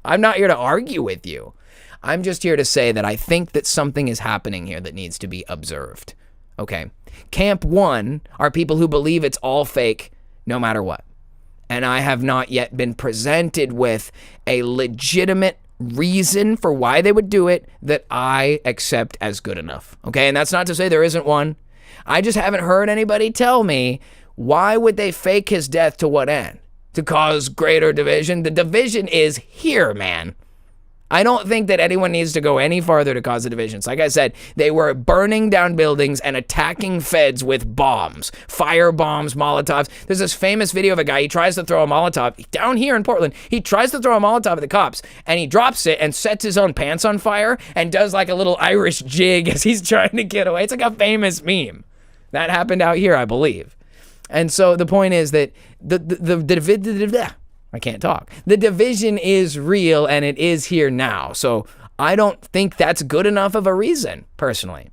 I'm not here to argue with you. I'm just here to say that I think that something is happening here that needs to be observed. Okay. Camp 1 are people who believe it's all fake no matter what. And I have not yet been presented with a legitimate reason for why they would do it that I accept as good enough. Okay, and that's not to say there isn't one. I just haven't heard anybody tell me why would they fake his death to what end? To cause greater division? The division is here, man. I don't think that anyone needs to go any farther to cause the divisions. Like I said, they were burning down buildings and attacking feds with bombs, fire bombs, Molotovs. There's this famous video of a guy, he tries to throw a Molotov down here in Portland. He tries to throw a Molotov at the cops and he drops it and sets his own pants on fire and does like a little Irish jig as he's trying to get away. It's like a famous meme. That happened out here, I believe. And so the point is that I can't talk. The division is real and it is here now. So I don't think that's good enough of a reason, personally.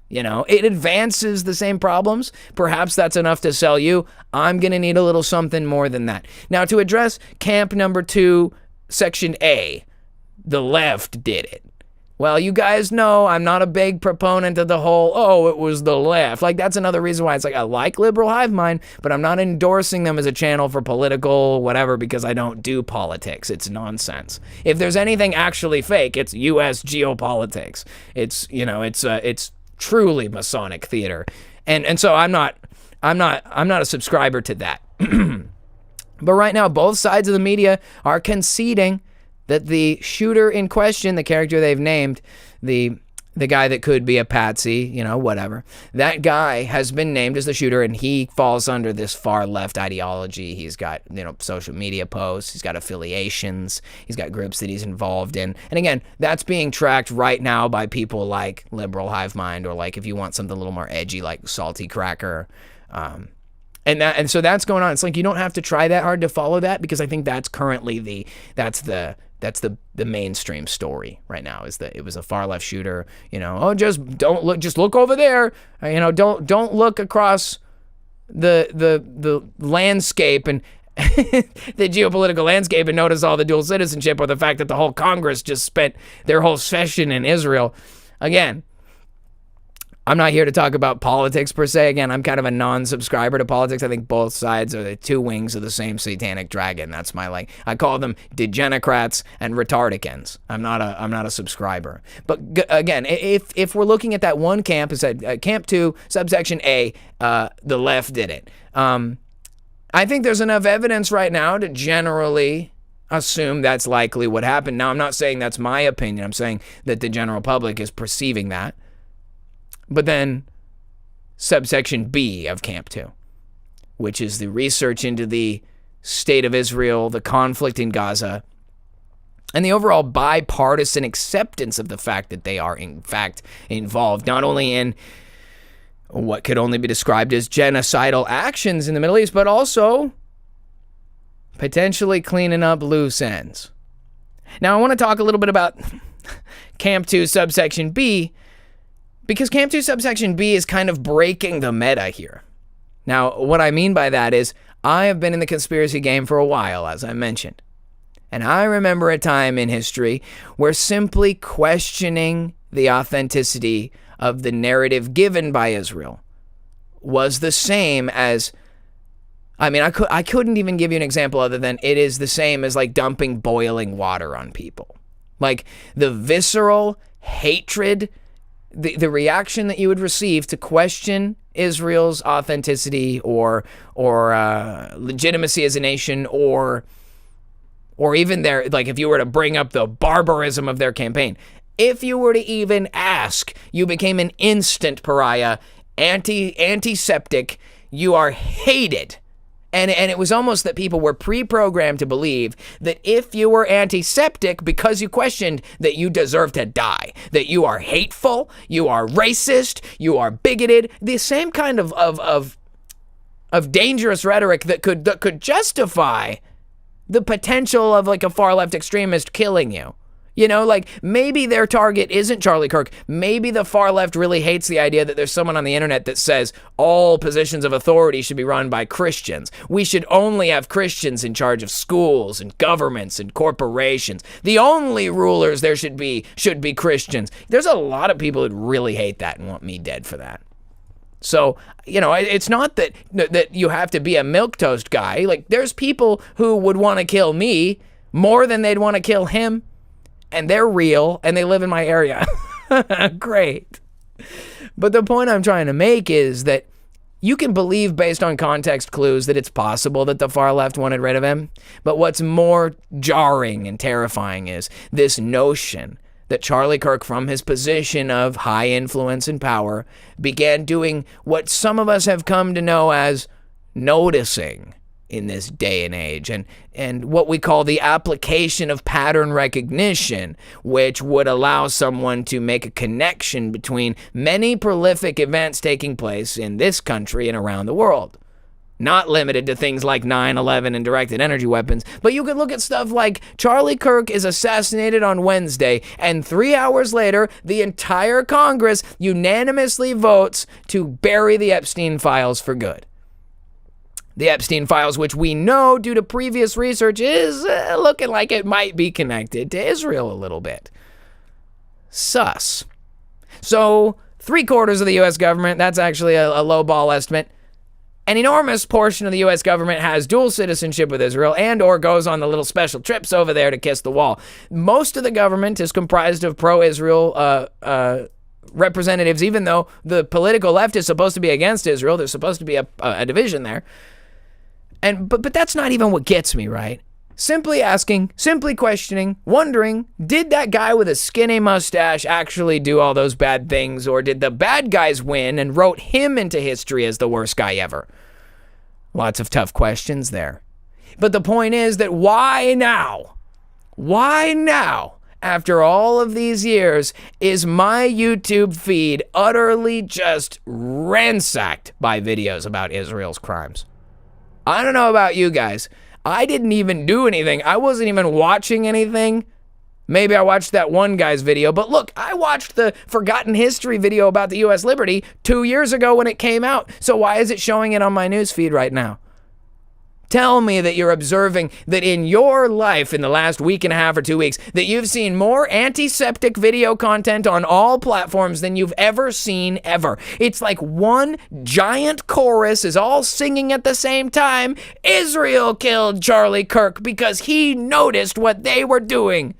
You know, it advances the same problems. Perhaps that's enough to sell you. I'm going to need a little something more than that. Now, to address camp number 2, section A, the left did it. Well, you guys know I'm not a big proponent of the whole, oh, it was the left. Like, that's another reason why it's like I like Liberal Hive Mind, but I'm not endorsing them as a channel for political whatever because I don't do politics. It's nonsense. If there's anything actually fake, it's U.S. geopolitics. It's, you know, it's truly Masonic theater. And so I'm not a subscriber to that. But right now, both sides of the media are conceding that the shooter in question, the character they've named, the guy that could be a patsy, you know, whatever, that guy has been named as the shooter and he falls under this far left ideology. He's got, you know, social media posts, he's got affiliations, he's got groups that he's involved in. And again, that's being tracked right now by people like Liberal Hive Mind, or like if you want something a little more edgy, like Salty Cracker. And so that's going on. It's like you don't have to try that hard to follow that, because I think that's currently the mainstream story right now, is that it was a far left shooter. You know, oh, just look over there. You know, don't look across the landscape and the geopolitical landscape and notice all the dual citizenship, or the fact that the whole Congress just spent their whole session in Israel. Again, I'm not here to talk about politics per se. Again, I'm kind of a non-subscriber to politics. I think both sides are the two wings of the same satanic dragon. That's my, I call them degenocrats and retardicans. I'm not a subscriber. But again, if we're looking at that one camp, it said Camp 2, subsection A, the left did it. I think there's enough evidence right now to generally assume that's likely what happened. Now, I'm not saying that's my opinion. I'm saying that the general public is perceiving that. But then subsection B of Camp 2, which is the research into the state of Israel, the conflict in Gaza, and the overall bipartisan acceptance of the fact that they are in fact involved not only in what could only be described as genocidal actions in the Middle East, but also potentially cleaning up loose ends. Now, I want to talk a little bit about Camp 2 subsection B, because Camp 2 subsection B is kind of breaking the meta here. Now, what I mean by that is I have been in the conspiracy game for a while, as I mentioned. And I remember a time in history where simply questioning the authenticity of the narrative given by Israel was the same as, I couldn't even give you an example other than it is the same as like dumping boiling water on people. Like the visceral hatred, the reaction that you would receive to question Israel's authenticity or legitimacy as a nation, or even their, like if you were to bring up the barbarism of their campaign, if you were to even ask, you became an instant pariah, antiseptic, you are hated. And it was almost that people were pre-programmed to believe that if you were antiseptic because you questioned, that you deserve to die, that you are hateful, you are racist, you are bigoted, the same kind of dangerous rhetoric that could justify the potential of like a far left extremist killing you. You know, like maybe their target isn't Charlie Kirk. Maybe the far left really hates the idea that there's someone on the internet that says all positions of authority should be run by Christians. We should only have Christians in charge of schools and governments and corporations. The only rulers there should be Christians. There's a lot of people that really hate that and want me dead for that. So, you know, it's not that you have to be a milquetoast guy. Like there's people who would want to kill me more than they'd want to kill him. and they're real, and they live in my area. Great. But the point I'm trying to make is that you can believe based on context clues that it's possible that the far left wanted rid of him. But what's more jarring and terrifying is this notion that Charlie Kirk, from his position of high influence and power, began doing what some of us have come to know as noticing in this day and age, and what we call the application of pattern recognition, which would allow someone to make a connection between many prolific events taking place in this country and around the world. Not limited to things like 9/11 and directed energy weapons, but you could look at stuff like Charlie Kirk is assassinated on Wednesday, and 3 hours later, the entire Congress unanimously votes to bury the Epstein files for good. The Epstein files, which we know due to previous research is looking like it might be connected to Israel a little bit. Sus. So 3/4 of the U.S. government, that's actually a lowball estimate. An enormous portion of the U.S. government has dual citizenship with Israel and or goes on the little special trips over there to kiss the wall. Most of the government is comprised of pro-Israel representatives, even though the political left is supposed to be against Israel. There's supposed to be a division there. But that's not even what gets me, right? Simply asking, simply questioning, wondering, did that guy with a skinny mustache actually do all those bad things, or did the bad guys win and wrote him into history as the worst guy ever? Lots of tough questions there. But the point is that why now? Why now, after all of these years, is my YouTube feed utterly just ransacked by videos about Israel's crimes? I don't know about you guys. I didn't even do anything. I wasn't even watching anything. Maybe I watched that one guy's video, but look, I watched the Forgotten History video about the U.S. Liberty 2 years ago when it came out. So why is it showing it on my news feed right now? Tell me that you're observing that in your life in the last week and a half or 2 weeks that you've seen more antiseptic video content on all platforms than you've ever seen ever. It's like one giant chorus is all singing at the same time. Israel killed Charlie Kirk because he noticed what they were doing.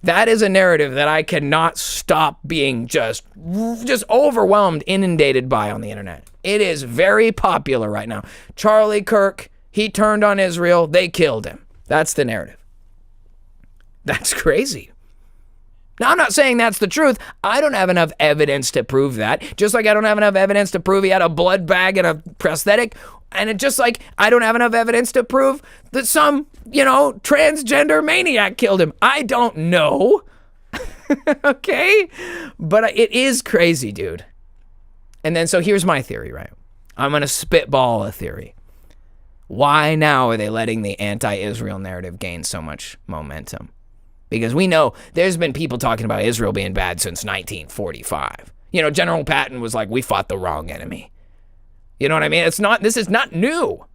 That is a narrative that I cannot stop being just overwhelmed, inundated by on the internet. It is very popular right now. Charlie Kirk, he turned on Israel, they killed him. That's the narrative. That's crazy. Now, I'm not saying that's the truth. I don't have enough evidence to prove that. Just like I don't have enough evidence to prove he had a blood bag and a prosthetic. And it's just like I don't have enough evidence to prove that some, transgender maniac killed him. I don't know. Okay? But it is crazy, dude. And then, so here's my theory, right? I'm going to spitball a theory. Why now are they letting the anti-Israel narrative gain so much momentum? Because we know there's been people talking about Israel being bad since 1945. General Patton was like, we fought the wrong enemy. You know what I mean? This is not new.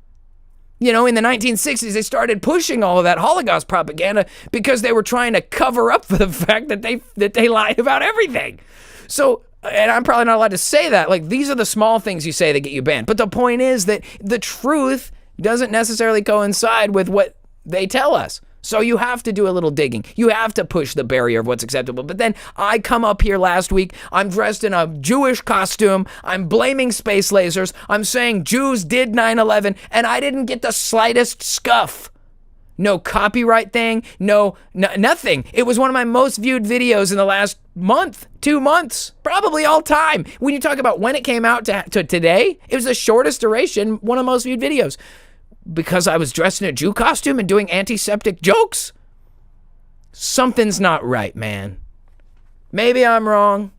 In the 1960s, they started pushing all of that Holocaust propaganda because they were trying to cover up for the fact that they lied about everything. So, and I'm probably not allowed to say that. Like, these are the small things you say that get you banned. But the point is that the truth doesn't necessarily coincide with what they tell us. So you have to do a little digging. You have to push the barrier of what's acceptable. But then I come up here last week, I'm dressed in a Jewish costume, I'm blaming space lasers, I'm saying Jews did 9/11, and I didn't get the slightest scuff. No copyright thing, nothing. It was one of my most viewed videos in the last month, 2 months, probably all time. When you talk about when it came out to today, it was the shortest duration, one of the most viewed videos. Because I was dressed in a Jew costume and doing antiseptic jokes? Something's not right, man. Maybe I'm wrong.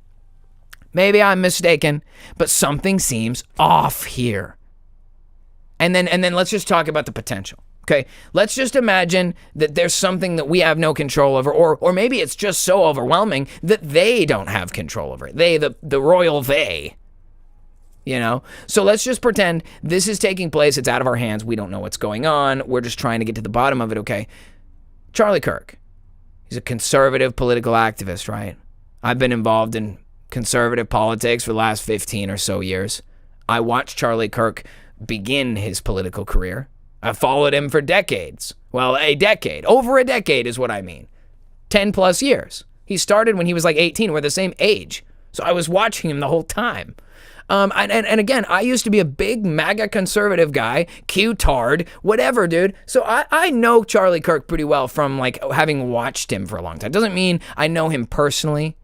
Maybe I'm mistaken. But something seems off here. And then let's just talk about the potential. Okay, let's just imagine that there's something that we have no control over, or maybe it's just so overwhelming that they don't have control over it. They, the royal they. So let's just pretend this is taking place. It's out of our hands. We don't know what's going on. We're just trying to get to the bottom of it, okay? Charlie Kirk, he's a conservative political activist, right? I've been involved in conservative politics for the last 15 or so years. I watched Charlie Kirk begin his political career. I followed him for decades. Well, a decade. Over a decade is what I mean. 10 plus years. He started when he was like 18. We're the same age. So I was watching him the whole time. And again, I used to be a big MAGA conservative guy, Q-tard, whatever, dude. So I know Charlie Kirk pretty well from like having watched him for a long time. Doesn't mean I know him personally,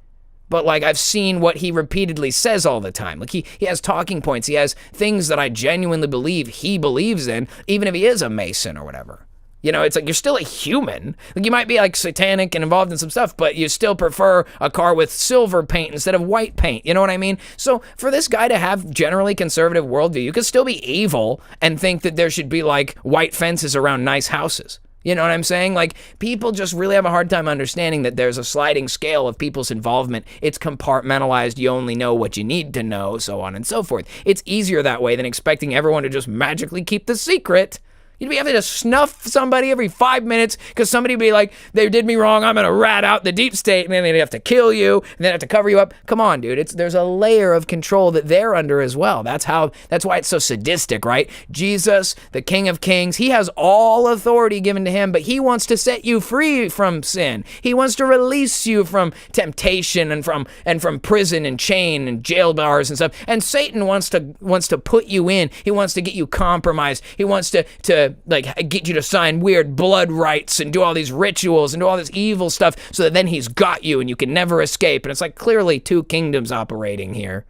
but like I've seen what he repeatedly says all the time. Like he has talking points. He has things that I genuinely believe he believes in, even if he is a Mason or whatever. You know, it's like you're still a human. Like you might be like satanic and involved in some stuff, but you still prefer a car with silver paint instead of white paint. You know what I mean? So for this guy to have generally conservative worldview, you could still be evil and think that there should be like white fences around nice houses. You know what I'm saying? Like people just really have a hard time understanding that there's a sliding scale of people's involvement. It's compartmentalized. You only know what you need to know, so on and so forth. It's easier that way than expecting everyone to just magically keep the secret. You'd be having to snuff somebody every 5 minutes because somebody would be like, they did me wrong, I'm going to rat out the deep state, and then they'd have to kill you, and then have to cover you up. Come on, dude. There's a layer of control that they're under as well. That's why it's so sadistic, right? Jesus, the King of Kings, he has all authority given to him, but he wants to set you free from sin. He wants to release you from temptation and from prison and chain and jail bars and stuff. And Satan wants to put you in. He wants to get you compromised. He wants to like get you to sign weird blood rites and do all these rituals and do all this evil stuff so that then he's got you and you can never escape. And it's like clearly two kingdoms operating here.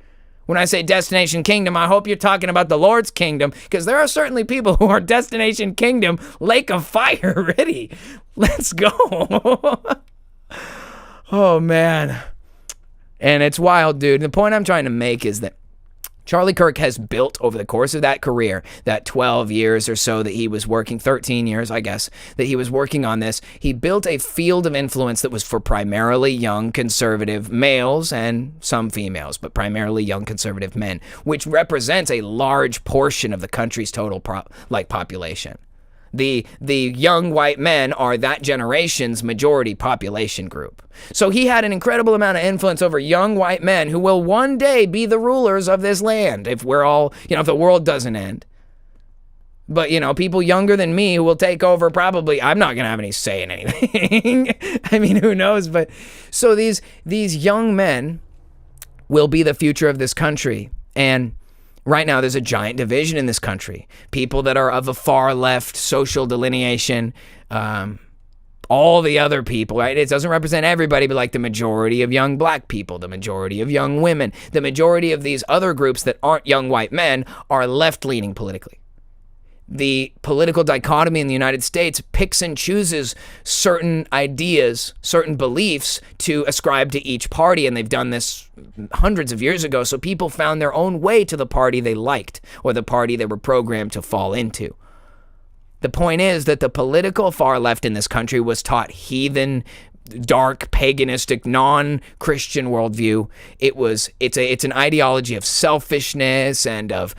When I say destination kingdom, I hope you're talking about the Lord's kingdom, because there are certainly people who are destination kingdom, lake of fire ready. Let's go. Oh, man. And it's wild, dude. The point I'm trying to make is that Charlie Kirk has built over the course of that career, that 12 years or so that he was working, 13 years, I guess, that he was working on this, he built a field of influence that was for primarily young conservative males and some females, but primarily young conservative men, which represents a large portion of the country's total population. The young white men are that generation's majority population group. So he had an incredible amount of influence over young white men who will one day be the rulers of this land if we're all, if the world doesn't end. But, people younger than me who will take over probably, I'm not going to have any say in anything. I mean, who knows? But so these young men will be the future of this country. And right now, there's a giant division in this country. People that are of a far left social delineation, all the other people, right? It doesn't represent everybody, but like the majority of young black people, the majority of young women, the majority of these other groups that aren't young white men are left-leaning politically. The political dichotomy in the United States picks and chooses certain ideas, certain beliefs to ascribe to each party, and they've done this hundreds of years ago, so people found their own way to the party they liked or the party they were programmed to fall into. The point is that the political far left in this country was taught heathen, dark, paganistic, non-Christian worldview. It's an ideology of selfishness and of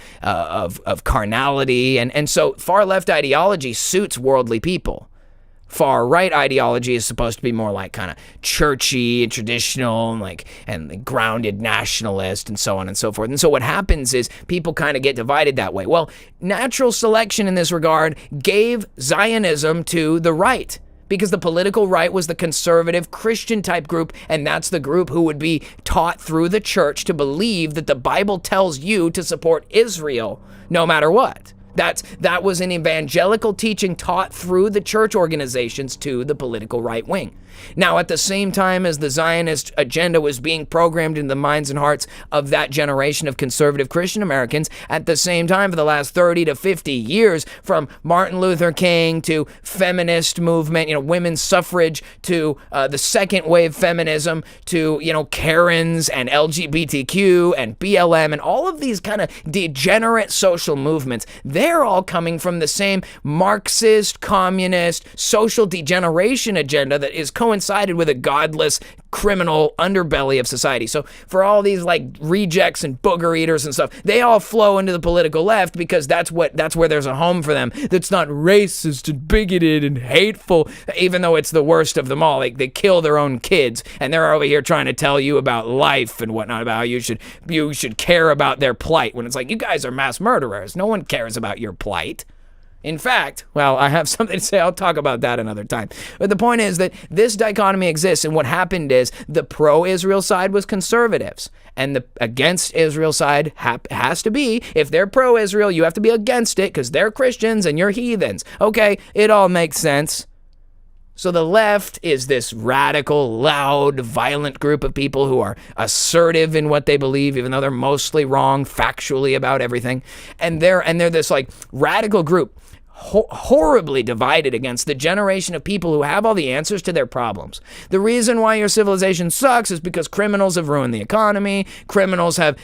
carnality, and so far left ideology suits worldly people. Far right ideology is supposed to be more like kind of churchy and traditional and grounded nationalist and so on and so forth. And so what happens is people kind of get divided that way. Well, natural selection in this regard gave Zionism to the right, because the political right was the conservative Christian type group, and that's the group who would be taught through the church to believe that the Bible tells you to support Israel no matter what. That was an evangelical teaching taught through the church organizations to the political right wing. Now, at the same time as the Zionist agenda was being programmed into the minds and hearts of that generation of conservative Christian Americans, at the same time for the last 30 to 50 years, from Martin Luther King to feminist movement, women's suffrage, to the second wave feminism, to, Karens and LGBTQ and BLM and all of these kind of degenerate social movements, they're all coming from the same Marxist, communist, social degeneration agenda that is coincided with a godless, criminal underbelly of society. So for all these rejects and booger eaters and stuff, they all flow into the political left because that's where there's a home for them. That's not racist and bigoted and hateful, even though it's the worst of them all. They kill their own kids, and they're over here trying to tell you about life and whatnot, about how you should care about their plight, when it's like, you guys are mass murderers. No one cares about your plight. In fact, well, I have something to say. I'll talk about that another time. But the point is that this dichotomy exists, and what happened is the pro-Israel side was conservatives, and the against Israel side has to be, if they're pro-Israel, you have to be against it because they're Christians and you're heathens. Okay, it all makes sense. So the left is this radical, loud, violent group of people who are assertive in what they believe, even though they're mostly wrong factually about everything. And they're this like radical group, horribly divided against the generation of people who have all the answers to their problems. The reason why your civilization sucks is because criminals have ruined the economy. Criminals have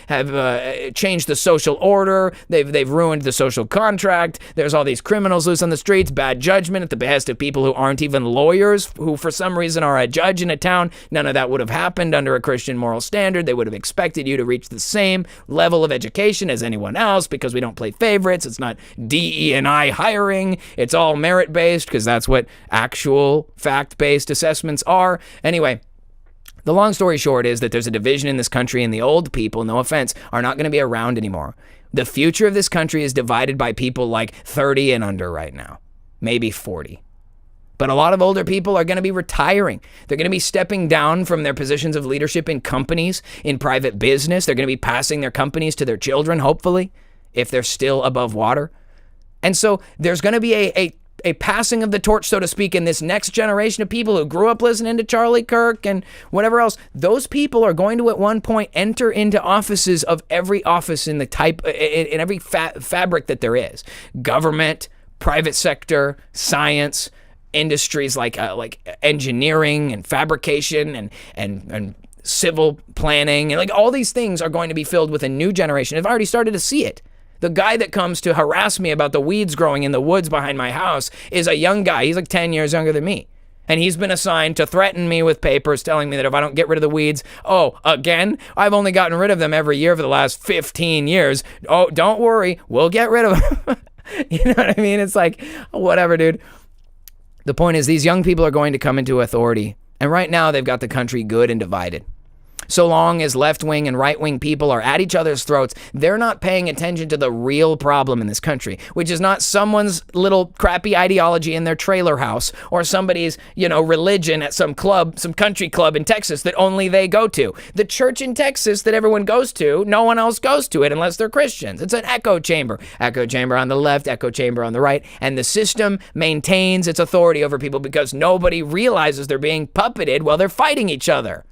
changed the social order. They've ruined the social contract. There's all these criminals loose on the streets, bad judgment at the behest of people who aren't even lawyers, who for some reason are a judge in a town. None of that would have happened under a Christian moral standard. They would have expected you to reach the same level of education as anyone else because we don't play favorites. It's not DE&I hiring. It's all merit-based because that's what actual fact-based assessments are. Anyway, the long story short is that there's a division in this country, and the old people, no offense, are not going to be around anymore. The future of this country is divided by people like 30 and under right now, maybe 40. But a lot of older people are going to be retiring. They're going to be stepping down from their positions of leadership in companies, in private business. They're going to be passing their companies to their children, hopefully, if they're still above water. And so there's going to be a passing of the torch, so to speak, in this next generation of people who grew up listening to Charlie Kirk and whatever else. Those people are going to at one point enter into offices of every office in the type, in every fabric that there is. Government, private sector, science, industries like engineering and fabrication and civil planning. And like all these things are going to be filled with a new generation. I've already started to see it. The guy that comes to harass me about the weeds growing in the woods behind my house is a young guy. He's like 10 years younger than me. And he's been assigned to threaten me with papers telling me that if I don't get rid of the weeds, again, I've only gotten rid of them every year for the last 15 years. Oh, don't worry, we'll get rid of them. You know what I mean? It's like, whatever, dude. The point is these young people are going to come into authority. And right now they've got the country good and divided. So long as left-wing and right-wing people are at each other's throats, they're not paying attention to the real problem in this country, which is not someone's little crappy ideology in their trailer house or somebody's, religion at some club, some country club in Texas that only they go to. The church in Texas that everyone goes to, no one else goes to it unless they're Christians. It's an echo chamber. Echo chamber on the left, echo chamber on the right, and the system maintains its authority over people because nobody realizes they're being puppeted while they're fighting each other.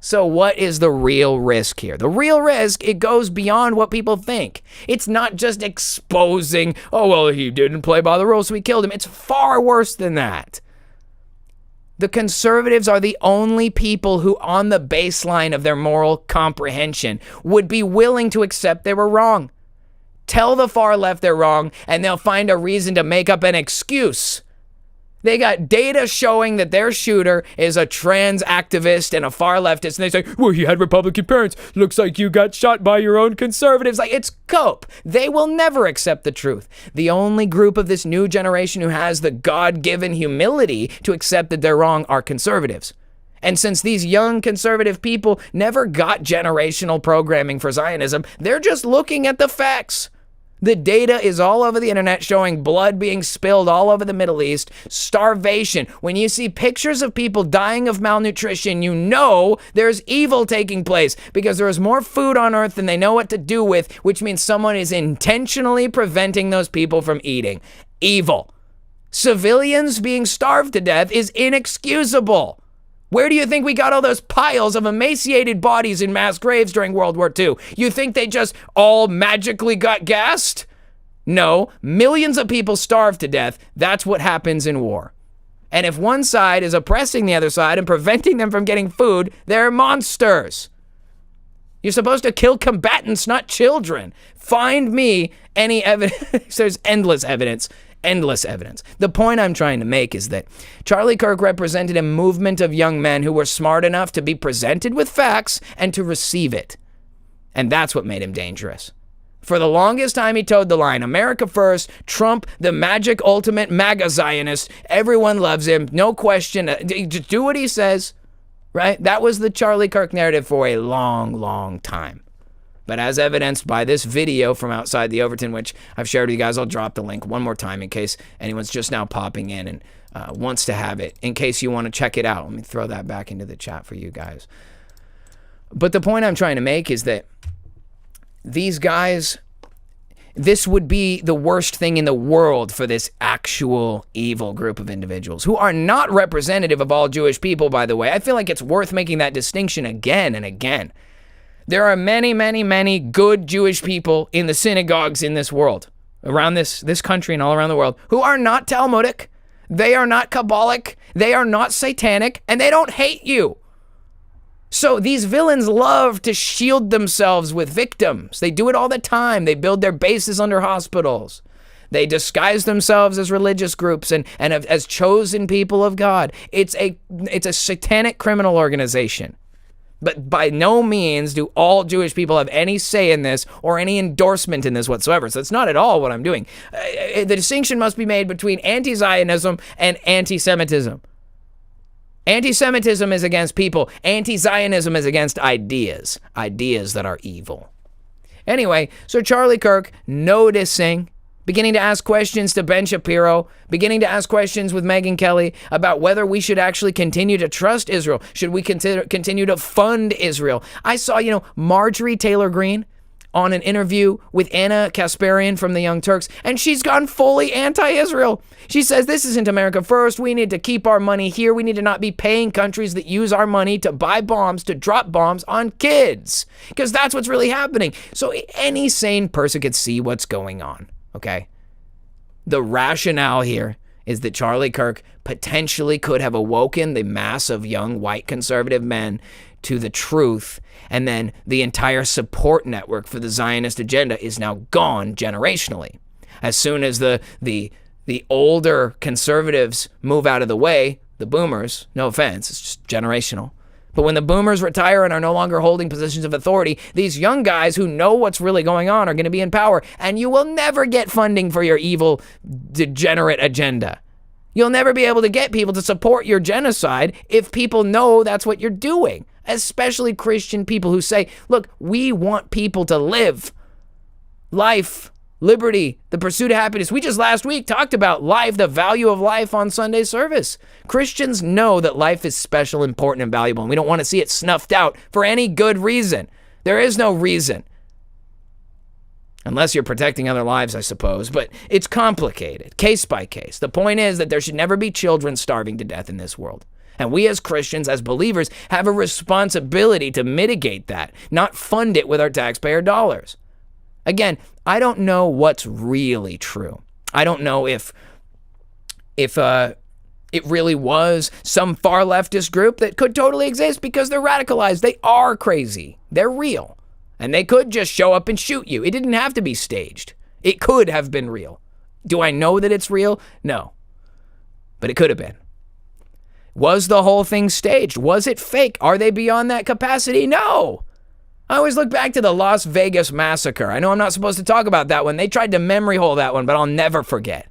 So what is the real risk here? The real risk, it goes beyond what people think. It's not just exposing, he didn't play by the rules, so we killed him. It's far worse than that. The conservatives are the only people who, on the baseline of their moral comprehension, would be willing to accept they were wrong. Tell the far left they're wrong, and they'll find a reason to make up an excuse. They got data showing that their shooter is a trans activist and a far leftist, and they say, he had Republican parents. Looks like you got shot by your own conservatives. Like, it's cope. They will never accept the truth. The only group of this new generation who has the God-given humility to accept that they're wrong are conservatives. And since these young conservative people never got generational programming for Zionism, they're just looking at the facts. The data is all over the internet showing blood being spilled all over the Middle East, starvation. When you see pictures of people dying of malnutrition, you know there's evil taking place because there is more food on earth than they know what to do with, which means someone is intentionally preventing those people from eating. Evil. Civilians being starved to death is inexcusable. Where do you think we got all those piles of emaciated bodies in mass graves during World War II? You think they just all magically got gassed? No, millions of people starved to death. That's what happens in war. And if one side is oppressing the other side and preventing them from getting food, they're monsters. You're supposed to kill combatants, not children. Find me any evidence. There's endless evidence. Endless evidence. The point I'm trying to make is that Charlie Kirk represented a movement of young men who were smart enough to be presented with facts and to receive it. And that's what made him dangerous. For the longest time, he towed the line. America first, Trump, the magic ultimate MAGA Zionist. Everyone loves him. No question. Just do what he says, right? That was the Charlie Kirk narrative for a long, long time. But as evidenced by this video from outside the Overton, which I've shared with you guys, I'll drop the link one more time in case anyone's just now popping in and wants to have it, in case you want to check it out. Let me throw that back into the chat for you guys. But the point I'm trying to make is that these guys, this would be the worst thing in the world for this actual evil group of individuals who are not representative of all Jewish people, by the way. I feel like it's worth making that distinction again and again. There are many, many, many good Jewish people in the synagogues in this world, around this country and all around the world, who are not Talmudic, they are not Kabbalic, they are not satanic, and they don't hate you. So these villains love to shield themselves with victims. They do it all the time. They build their bases under hospitals. They disguise themselves as religious groups and as chosen people of God. It's a satanic criminal organization. But by no means do all Jewish people have any say in this or any endorsement in this whatsoever. So it's not at all what I'm doing. The distinction must be made between anti-Zionism and anti-Semitism. Anti-Semitism is against people. Anti-Zionism is against ideas. Ideas that are evil. Anyway, so Charlie Kirk noticing, beginning to ask questions to Ben Shapiro, beginning to ask questions with Megyn Kelly about whether we should actually continue to trust Israel. Should we continue to fund Israel? I saw, Marjorie Taylor Greene on an interview with Anna Kasparian from the Young Turks, and she's gone fully anti-Israel. She says, this isn't America first. We need to keep our money here. We need to not be paying countries that use our money to buy bombs, to drop bombs on kids, because that's what's really happening. So any sane person could see what's going on, okay? The rationale here is that Charlie Kirk potentially could have awoken the mass of young white conservative men to the truth, and then the entire support network for the Zionist agenda is now gone generationally. As soon as the older conservatives move out of the way, the boomers, no offense, it's just generational. But when the boomers retire and are no longer holding positions of authority, these young guys who know what's really going on are going to be in power, and you will never get funding for your evil, degenerate agenda. You'll never be able to get people to support your genocide if people know that's what you're doing, especially Christian people who say, look, we want people to live life, liberty, the pursuit of happiness. We just last week talked about life, the value of life on Sunday service. Christians know that life is special, important, and valuable, and we don't want to see it snuffed out for any good reason. There is no reason. Unless you're protecting other lives, I suppose, but it's complicated, case by case. The point is that there should never be children starving to death in this world. And we as Christians, as believers, have a responsibility to mitigate that, not fund it with our taxpayer dollars. Again, I don't know what's really true. I don't know if it really was some far leftist group that could totally exist because they're radicalized. They are crazy. They're real. And they could just show up and shoot you. It didn't have to be staged. It could have been real. Do I know that it's real? No. But it could have been. Was the whole thing staged? Was it fake? Are they beyond that capacity? No. I always look back to the Las Vegas massacre. I know I'm not supposed to talk about that one. They tried to memory hole that one, but I'll never forget.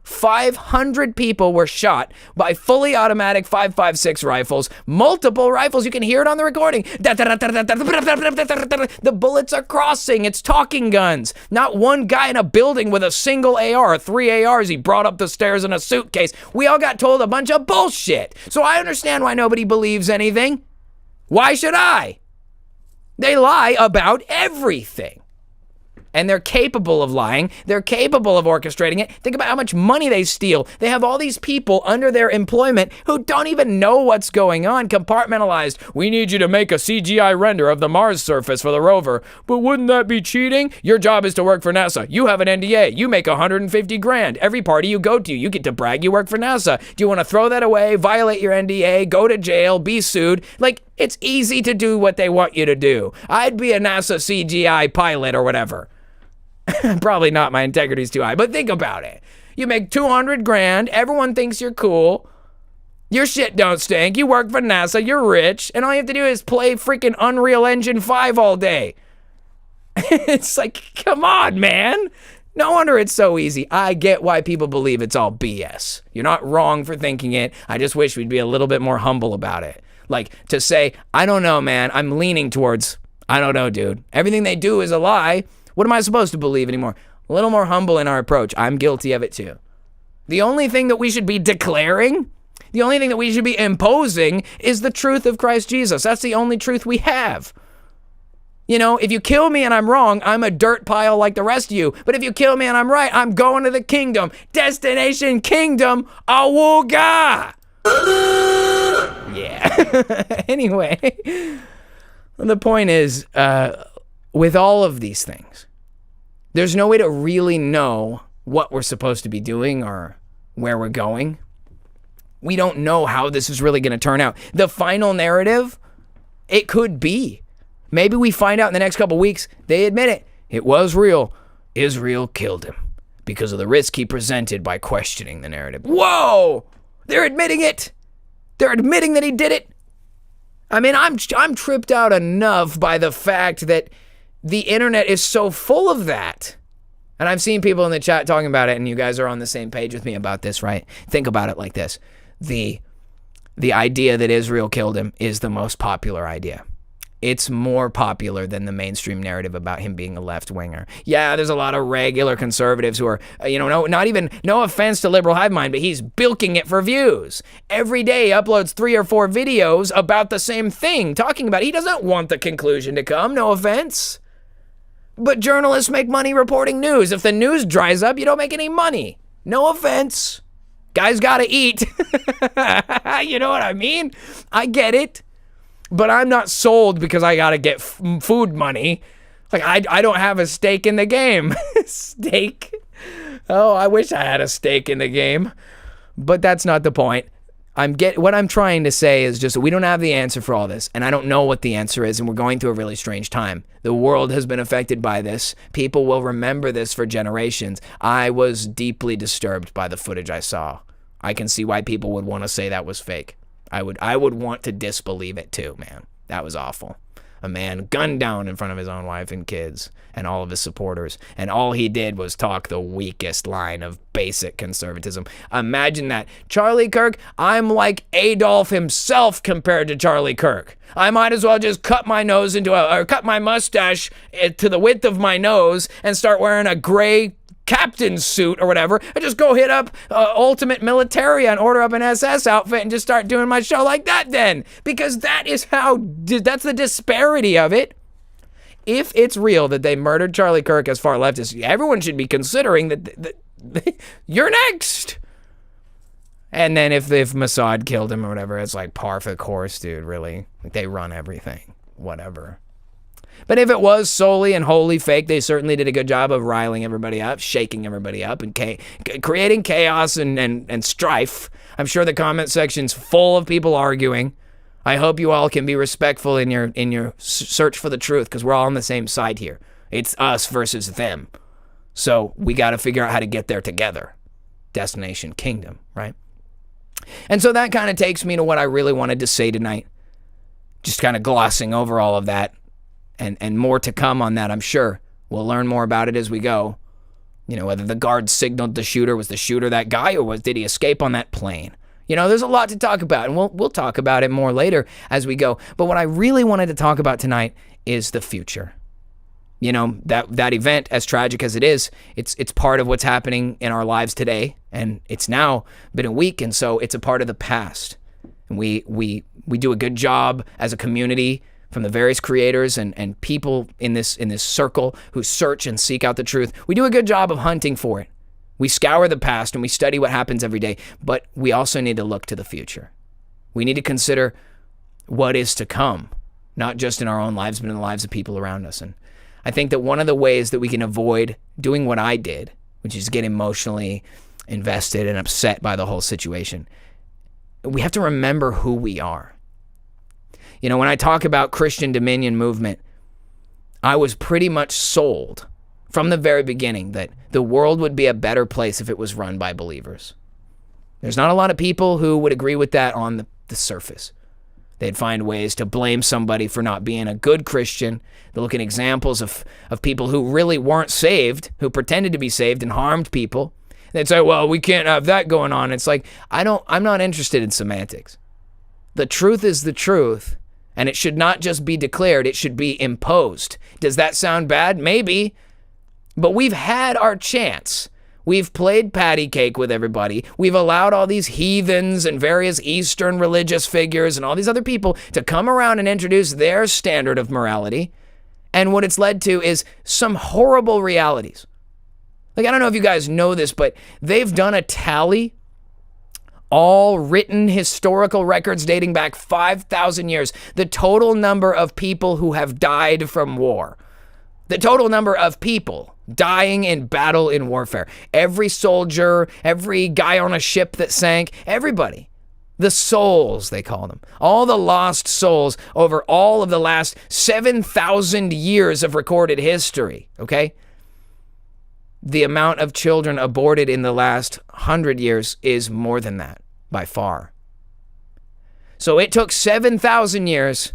500 people were shot by fully automatic 5.56 rifles, multiple rifles. You can hear it on the recording. The bullets are crossing. It's talking guns. Not one guy in a building with a single AR, 3 ARs he brought up the stairs in a suitcase. We all got told a bunch of bullshit. So I understand why nobody believes anything. Why should I? They lie about everything. And they're capable of lying. They're capable of orchestrating it. Think about how much money they steal. They have all these people under their employment who don't even know what's going on, compartmentalized. We need you to make a CGI render of the Mars surface for the rover. But wouldn't that be cheating? Your job is to work for NASA. You have an NDA. You make $150,000. Every party you go to, you get to brag you work for NASA. Do you want to throw that away, violate your NDA, go to jail, be sued? Like, it's easy to do what they want you to do. I'd be a NASA CGI pilot or whatever. Probably not, my integrity's too high, but think about it. You make $200,000, everyone thinks you're cool, your shit don't stink, you work for NASA, you're rich, and all you have to do is play freaking Unreal Engine 5 all day. It's like, come on, man. No wonder it's so easy. I get why people believe it's all BS. You're not wrong for thinking it. I just wish we'd be a little bit more humble about it. Like to say, I don't know, man, I'm leaning towards I don't know, dude. Everything they do is a lie. What am I supposed to believe anymore? A little more humble in our approach. I'm guilty of it too. The only thing that we should be declaring, the only thing that we should be imposing is the truth of Christ Jesus. That's the only truth we have. You know, if you kill me and I'm wrong, I'm a dirt pile like the rest of you. But if you kill me and I'm right, I'm going to the kingdom. Destination kingdom, awooga! Yeah. Anyway, the point is, with all of these things, there's no way to really know what we're supposed to be doing or where we're going. We don't know how this is really going to turn out. The final narrative, it could be. Maybe we find out in the next couple weeks, they admit it. It was real. Israel killed him because of the risk he presented by questioning the narrative. Whoa! They're admitting it. They're admitting that he did it. I mean, I'm tripped out enough by the fact that the internet is so full of that. And I've seen people in the chat talking about it, and you guys are on the same page with me about this, right? Think about it like this. The idea that Israel killed him is the most popular idea. It's more popular than the mainstream narrative about him being a left-winger. Yeah, there's a lot of regular conservatives who are, no offense to liberal hive mind, but he's bilking it for views. Every day he uploads 3 or 4 videos about the same thing, talking about it. He doesn't want the conclusion to come, no offense. But journalists make money reporting news. If the news dries up, you don't make any money. No offense. Guys gotta eat. You know what I mean? I get it. But I'm not sold because I gotta get food money. Like, I don't have a stake in the game. Stake? Oh, I wish I had a stake in the game. But that's not the point. What I'm trying to say is just that we don't have the answer for all this, and I don't know what the answer is, and we're going through a really strange time. The world has been affected by this. People will remember this for generations. I was deeply disturbed by the footage I saw. I can see why people would want to say that was fake. I would want to disbelieve it too, man. That was awful. A man gunned down in front of his own wife and kids and all of his supporters, and all he did was talk the weakest line of basic conservatism. Imagine that. Charlie Kirk, I'm like Adolf himself compared to Charlie Kirk. I might as well just cut my mustache to the width of my nose and start wearing a gray captain's suit or whatever, and just go hit up Ultimate Militaria and order up an SS outfit and just start doing my show like that then. Because that's the disparity of it. If it's real that they murdered Charlie Kirk as far leftists, everyone should be considering that you're next. And then if Mossad killed him or whatever, it's like par for the course, dude, really. Like, they run everything. Whatever. But if it was solely and wholly fake, they certainly did a good job of riling everybody up, shaking everybody up, and creating chaos and strife. I'm sure the comment section's full of people arguing. I hope you all can be respectful in your search for the truth, because we're all on the same side here. It's us versus them. So we got to figure out how to get there together. Destination kingdom, right? And so that kind of takes me to what I really wanted to say tonight. Just kind of glossing over all of that. And more to come on that, I'm sure. We'll learn more about it as we go. You know, whether the guard signaled the shooter, was the shooter that guy, or did he escape on that plane? You know, there's a lot to talk about, and we'll talk about it more later as we go. But what I really wanted to talk about tonight is the future. You know, that event, as tragic as it is, it's part of what's happening in our lives today, and it's now been a week, and so it's a part of the past. And we do a good job as a community, from the various creators and people in this circle who search and seek out the truth. We do a good job of hunting for it. We scour the past and we study what happens every day, but we also need to look to the future. We need to consider what is to come, not just in our own lives, but in the lives of people around us. And I think that one of the ways that we can avoid doing what I did, which is get emotionally invested and upset by the whole situation, we have to remember who we are. You know, when I talk about Christian Dominion movement, I was pretty much sold from the very beginning that the world would be a better place if it was run by believers. There's not a lot of people who would agree with that on the surface. They'd find ways to blame somebody for not being a good Christian. They look at examples of people who really weren't saved, who pretended to be saved and harmed people. They'd say, well, we can't have that going on. It's like, I'm not interested in semantics. The truth is the truth. And it should not just be declared, it should be imposed. Does that sound bad? Maybe. But we've had our chance. We've played patty cake with everybody. We've allowed all these heathens and various Eastern religious figures and all these other people to come around and introduce their standard of morality. And what it's led to is some horrible realities. Like, I don't know if you guys know this, but they've done a tally, all written historical records dating back 5,000 years, the total number of people who have died from war. The total number of people dying in battle in warfare. Every soldier, every guy on a ship that sank, everybody. The souls, they call them. All the lost souls over all of the last 7,000 years of recorded history, okay? The amount of children aborted in the last 100 years is more than that, by far. So it took 7,000 years,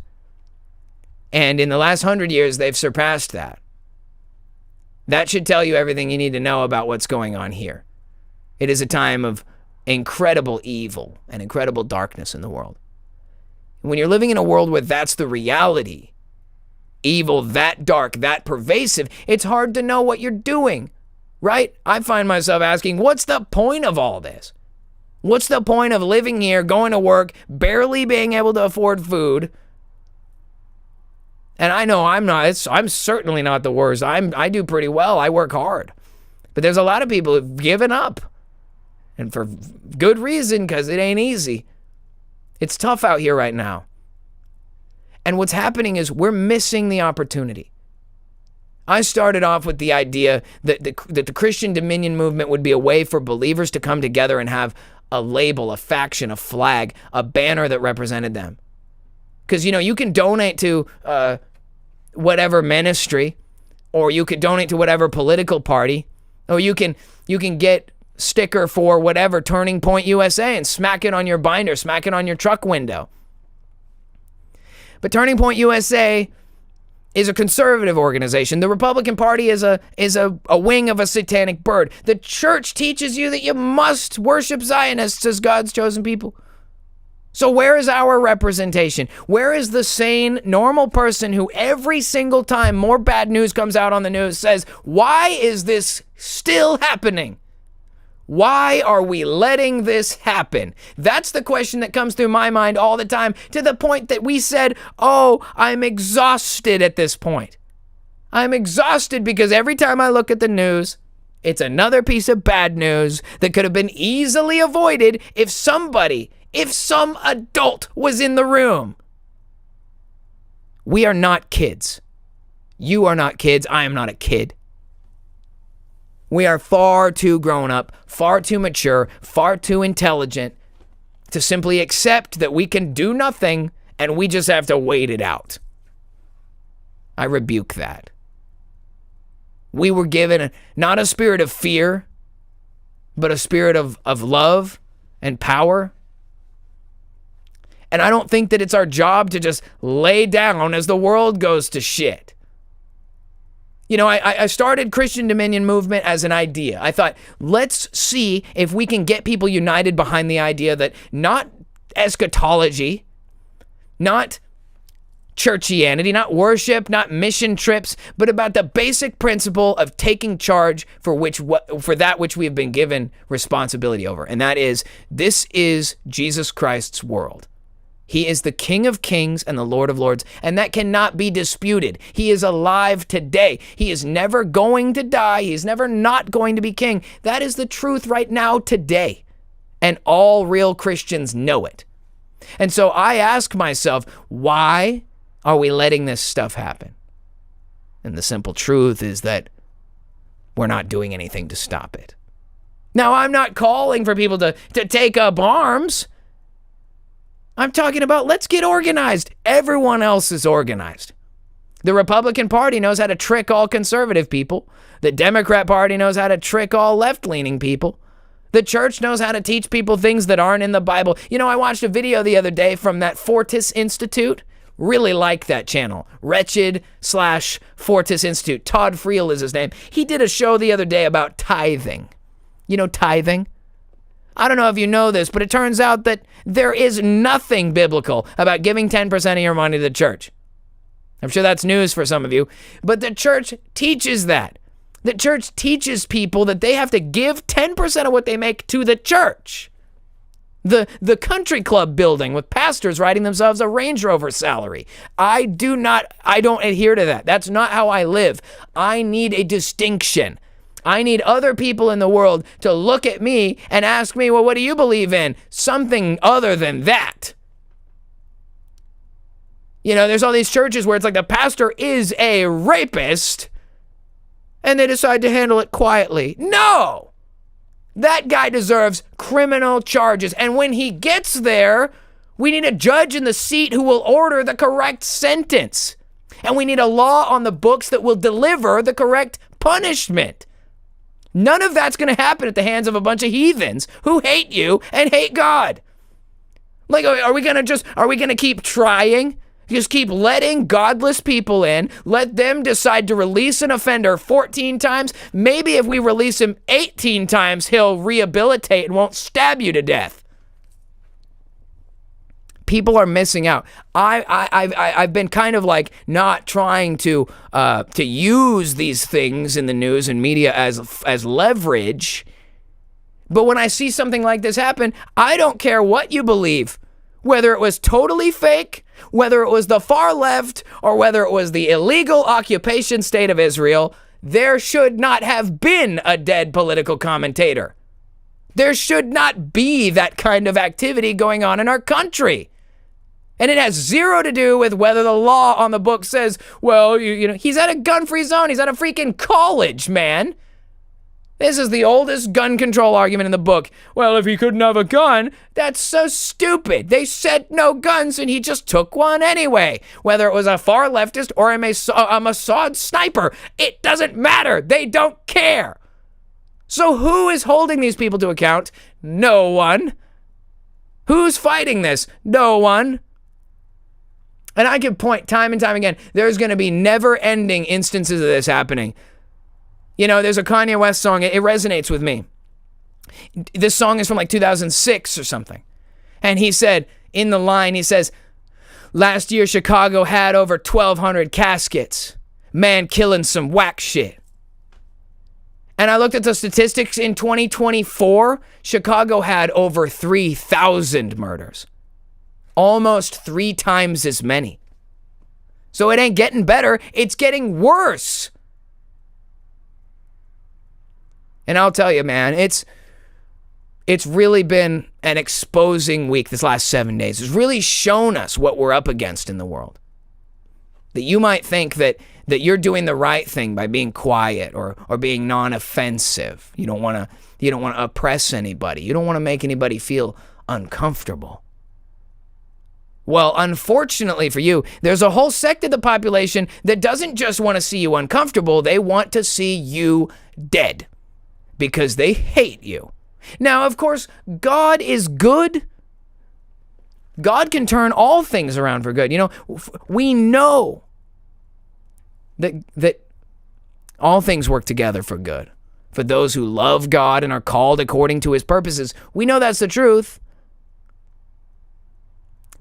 and in the last 100 years, they've surpassed that. That should tell you everything you need to know about what's going on here. It is a time of incredible evil and incredible darkness in the world. When you're living in a world where that's the reality, evil that dark, that pervasive, it's hard to know what you're doing, right? I find myself asking, what's the point of all this? What's the point of living here, going to work, barely being able to afford food? And I know I'm certainly not the worst. I do pretty well. I work hard. But there's a lot of people who've given up. And for good reason, because it ain't easy. It's tough out here right now. And what's happening is we're missing the opportunity. I started off with the idea that the Christian Dominion movement would be a way for believers to come together and have a label, a faction, a flag, a banner that represented them. Because, you can donate to whatever ministry, or you could donate to whatever political party, or you can get sticker for whatever Turning Point USA and smack it on your binder, smack it on your truck window. But Turning Point USA is a conservative organization. The Republican Party is a wing of a satanic bird. The church teaches you that you must worship Zionists as God's chosen people. So where is our representation? Where is the sane, normal person who every single time more bad news comes out on the news says, why is this still happening? Why are we letting this happen? That's the question that comes through my mind all the time, to the point that we said, I'm exhausted at this point. I'm exhausted because every time I look at the news, it's another piece of bad news that could have been easily avoided if some adult was in the room. We are not kids. You are not kids. I am not a kid. We are far too grown up, far too mature, far too intelligent to simply accept that we can do nothing and we just have to wait it out. I rebuke that. We were given not a spirit of fear, but a spirit of love and power. And I don't think that it's our job to just lay down as the world goes to shit. I started Christian Dominion movement as an idea. I thought, let's see if we can get people united behind the idea that not eschatology, not churchianity, not worship, not mission trips, but about the basic principle of taking charge for that which we have been given responsibility over. And that is, this is Jesus Christ's world. He is the King of Kings and the Lord of Lords, and that cannot be disputed. He is alive today. He is never going to die. He is never not going to be king. That is the truth right now today, and all real Christians know it. And so I ask myself, why are we letting this stuff happen? And the simple truth is that we're not doing anything to stop it. Now, I'm not calling for people to take up arms. I'm talking about, let's get organized. Everyone else is organized. The Republican Party knows how to trick all conservative people. The Democrat Party knows how to trick all left-leaning people. The church knows how to teach people things that aren't in the Bible. I watched a video the other day from that Fortis Institute. Really like that channel. Wretched/Fortis Institute. Todd Friel is his name. He did a show the other day about tithing. Tithing? I don't know if you know this, but it turns out that there is nothing biblical about giving 10% of your money to the church. I'm sure that's news for some of you, but the church teaches that. The church teaches people that they have to give 10% of what they make to the church. The country club building with pastors writing themselves a Range Rover salary. I don't adhere to that. That's not how I live. I need a distinction. I need other people in the world to look at me and ask me, well, what do you believe in? Something other than that. You know, there's all these churches where it's like the pastor is a rapist and they decide to handle it quietly. No! That guy deserves criminal charges. And when he gets there, we need a judge in the seat who will order the correct sentence. And we need a law on the books that will deliver the correct punishment. None of that's going to happen at the hands of a bunch of heathens who hate you and hate God. Like, are we going to keep trying? Just keep letting godless people in, let them decide to release an offender 14 times. Maybe if we release him 18 times, he'll rehabilitate and won't stab you to death. People are missing out. I've been kind of like not trying to use these things in the news and media as leverage. But when I see something like this happen, I don't care what you believe. Whether it was totally fake, whether it was the far left, or whether it was the illegal occupation state of Israel, there should not have been a dead political commentator. There should not be that kind of activity going on in our country. And it has zero to do with whether the law on the book says, well, you know, he's at a gun-free zone. He's at a freaking college, man. This is the oldest gun control argument in the book. Well, if he couldn't have a gun, that's so stupid. They said no guns and he just took one anyway. Whether it was a far leftist or a Mossad sniper, it doesn't matter. They don't care. So who is holding these people to account? No one. Who's fighting this? No one. And I can point time and time again, there's going to be never-ending instances of this happening. You know, there's a Kanye West song, it resonates with me. This song is from like 2006 or something. And he said, in the line, he says, last year Chicago had over 1,200 caskets. Man killing some whack shit. And I looked at the statistics in 2024, Chicago had over 3,000 murders. Almost 3 times as many. So it ain't getting better, it's getting worse. And I'll tell you, man, it's really been an exposing week this last 7 days. It's really shown us what we're up against in the world. That you might think that you're doing the right thing by being quiet or being non-offensive. You don't want to oppress anybody. You don't want to make anybody feel uncomfortable. Well, unfortunately for you, there's a whole sect of the population that doesn't just want to see you uncomfortable, they want to see you dead. Because they hate you. Now, of course, God is good. God can turn all things around for good. You know, we know that all things work together for good. For those who love God and are called according to his purposes. We know that's the truth.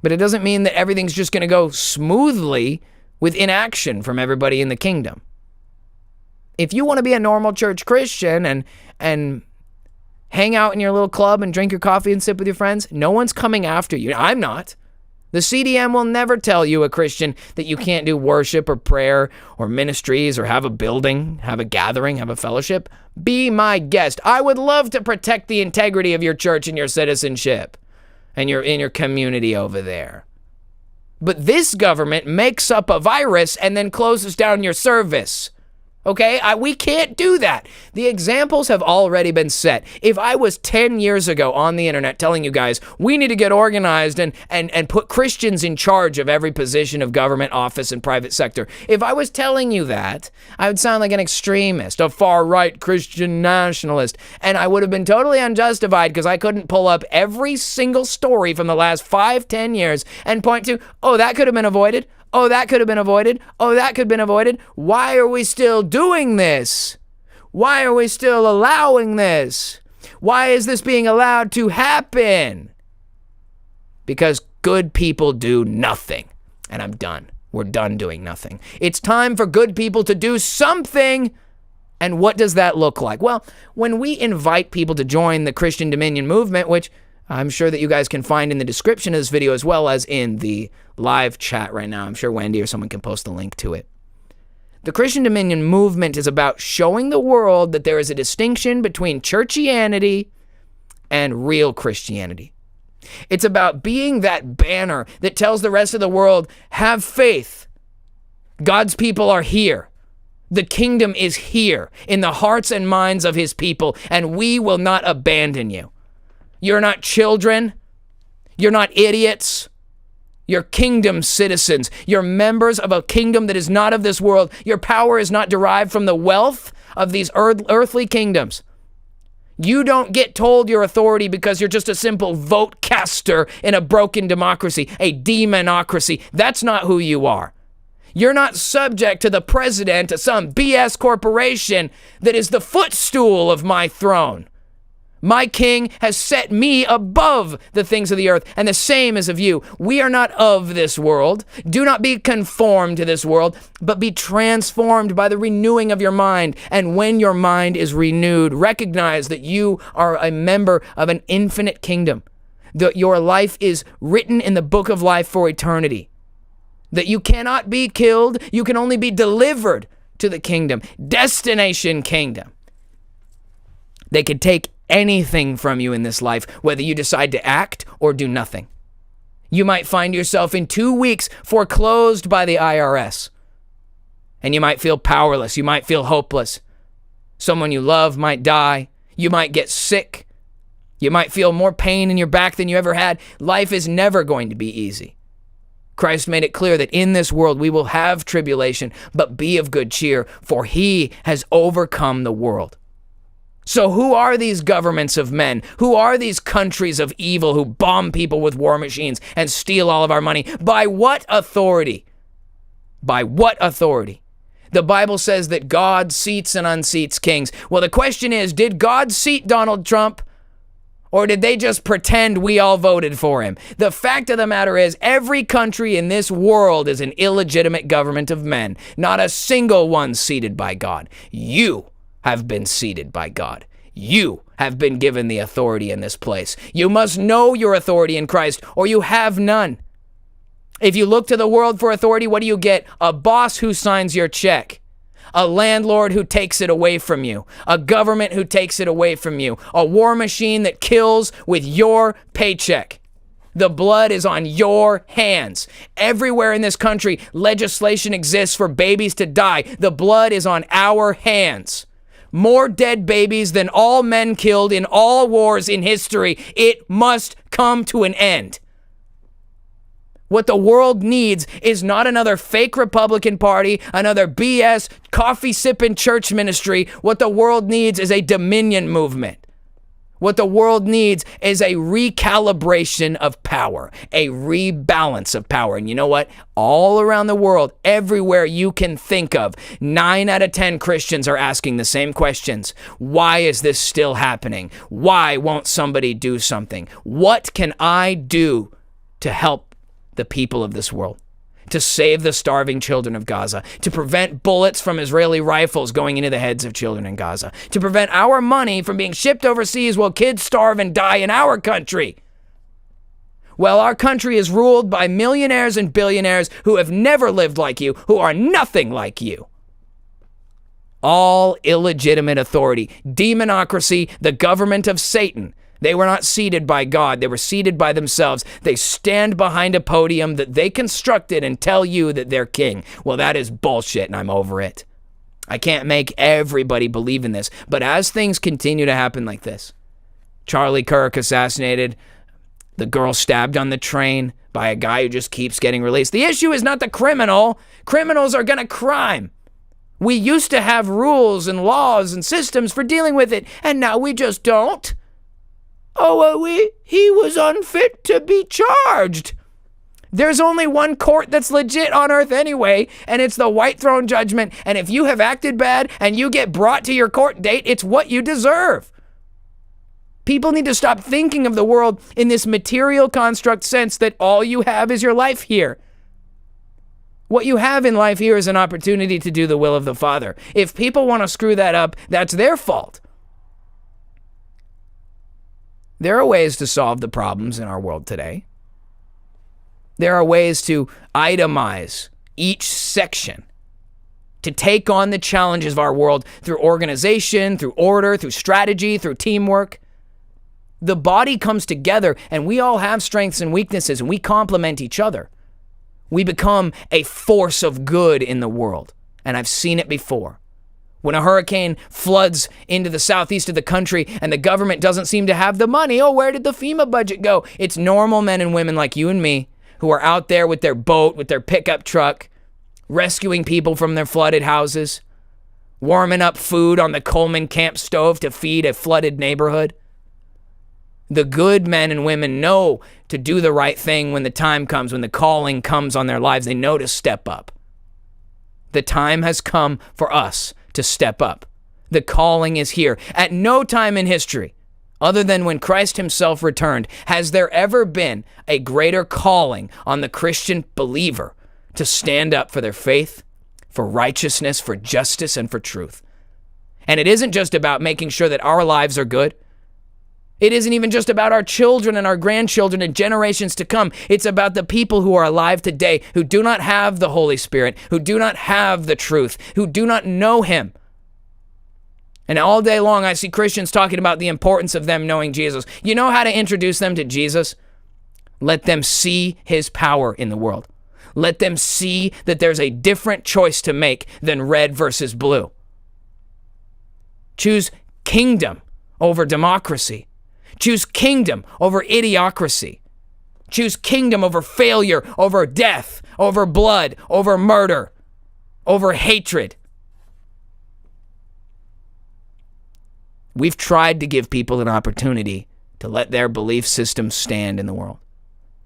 But it doesn't mean that everything's just going to go smoothly with inaction from everybody in the kingdom. If you want to be a normal church Christian and hang out in your little club and drink your coffee and sip with your friends, no one's coming after you. I'm not. The CDM will never tell you, a Christian, that you can't do worship or prayer or ministries or have a building, have a gathering, have a fellowship. Be my guest. I would love to protect the integrity of your church and your citizenship and in your community over there. But this government makes up a virus and then closes down your service. Okay, we can't do that. The examples have already been set. If I was 10 years ago on the internet telling you guys, we need to get organized and put Christians in charge of every position of government, office, and private sector. If I was telling you that, I would sound like an extremist, a far-right Christian nationalist. And I would have been totally unjustified because I couldn't pull up every single story from the last 5-10 years and point to, oh, that could have been avoided. Oh, that could have been avoided. Oh, that could have been avoided. Why are we still doing this? Why are we still allowing this? Why is this being allowed to happen? Because good people do nothing. And I'm done. We're done doing nothing. It's time for good people to do something. And what does that look like? Well, when we invite people to join the Christian Dominion movement, which I'm sure that you guys can find in the description of this video as well as in the live chat right now. I'm sure Wendy or someone can post the link to it. The Christian Dominion movement is about showing the world that there is a distinction between churchianity and real Christianity. It's about being that banner that tells the rest of the world, have faith. God's people are here. The kingdom is here in the hearts and minds of his people, and we will not abandon you. You're not children. You're not idiots. You're kingdom citizens. You're members of a kingdom that is not of this world. Your power is not derived from the wealth of these earthly kingdoms. You don't get told your authority because you're just a simple vote caster in a broken democracy, a demonocracy. That's not who you are. You're not subject to the president of some BS corporation that is the footstool of my throne. My king has set me above the things of the earth, and the same is of you. We are not of this world. Do not be conformed to this world, but be transformed by the renewing of your mind. And when your mind is renewed, recognize that you are a member of an infinite kingdom, that your life is written in the book of life for eternity, that you cannot be killed, you can only be delivered to the kingdom, destination kingdom. They could take anything from you in this life, whether you decide to act or do nothing. You might find yourself in 2 weeks foreclosed by the IRS, and you might feel powerless. You might feel hopeless. Someone you love might die. You might get sick. You might feel more pain in your back than you ever had. Life is never going to be easy. Christ made it clear that in this world we will have tribulation, but be of good cheer, for he has overcome the world. So who are these governments of men? Who are these countries of evil who bomb people with war machines and steal all of our money? By what authority? By what authority? The Bible says that God seats and unseats kings. Well, the question is, did God seat Donald Trump? Or did they just pretend we all voted for him? The fact of the matter is, every country in this world is an illegitimate government of men. Not a single one seated by God. You have been seated by God. You have been given the authority in this place. You must know your authority in Christ, or you have none. If you look to the world for authority, what do you get? A boss who signs your check. A landlord who takes it away from you. A government who takes it away from you. A war machine that kills with your paycheck. The blood is on your hands. Everywhere in this country, legislation exists for babies to die. The blood is on our hands. More dead babies than all men killed in all wars in history. It must come to an end. What the world needs is not another fake Republican Party, another BS coffee-sipping church ministry. What the world needs is a dominion movement. What the world needs is a recalibration of power, a rebalance of power. And you know what? All around the world, everywhere you can think of, 9 out of 10 Christians are asking the same questions. Why is this still happening? Why won't somebody do something? What can I do to help the people of this world? To save the starving children of Gaza, to prevent bullets from Israeli rifles going into the heads of children in Gaza, to prevent our money from being shipped overseas while kids starve and die in our country. Well, our country is ruled by millionaires and billionaires who have never lived like you, who are nothing like you. All illegitimate authority, demonocracy, the government of Satan. They were not seated by God. They were seated by themselves. They stand behind a podium that they constructed and tell you that they're king. Well, that is bullshit, and I'm over it. I can't make everybody believe in this. But as things continue to happen like this, Charlie Kirk assassinated, the girl stabbed on the train by a guy who just keeps getting released. The issue is not the criminal. Criminals are going to crime. We used to have rules and laws and systems for dealing with it, and now we just don't. Oh, he was unfit to be charged. There's only one court that's legit on earth anyway, and it's the white throne judgment. And if you have acted bad and you get brought to your court date, it's what you deserve. People need to stop thinking of the world in this material construct sense that all you have is your life here. What you have in life here is an opportunity to do the will of the Father. If people want to screw that up, that's their fault. There are ways to solve the problems in our world today. There are ways to itemize each section, to take on the challenges of our world through organization, through order, through strategy, through teamwork. The body comes together, and we all have strengths and weaknesses, and we complement each other. We become a force of good in the world, and I've seen it before. When a hurricane floods into the southeast of the country and the government doesn't seem to have the money, where did the FEMA budget go? It's normal men and women like you and me who are out there with their boat, with their pickup truck, rescuing people from their flooded houses, warming up food on the Coleman camp stove to feed a flooded neighborhood. The good men and women know to do the right thing when the time comes, when the calling comes on their lives. They know to step up. The time has come for us to step up. The calling is here. At no time in history, other than when Christ himself returned, has there ever been a greater calling on the Christian believer to stand up for their faith, for righteousness, for justice, and for truth. And it isn't just about making sure that our lives are good. It isn't even just about our children and our grandchildren and generations to come. It's about the people who are alive today, who do not have the Holy Spirit, who do not have the truth, who do not know him. And all day long, I see Christians talking about the importance of them knowing Jesus. You know how to introduce them to Jesus? Let them see his power in the world. Let them see that there's a different choice to make than red versus blue. Choose kingdom over democracy. Choose kingdom over idiocracy. Choose kingdom over failure, over death, over blood, over murder, over hatred. We've tried to give people an opportunity to let their belief systems stand in the world.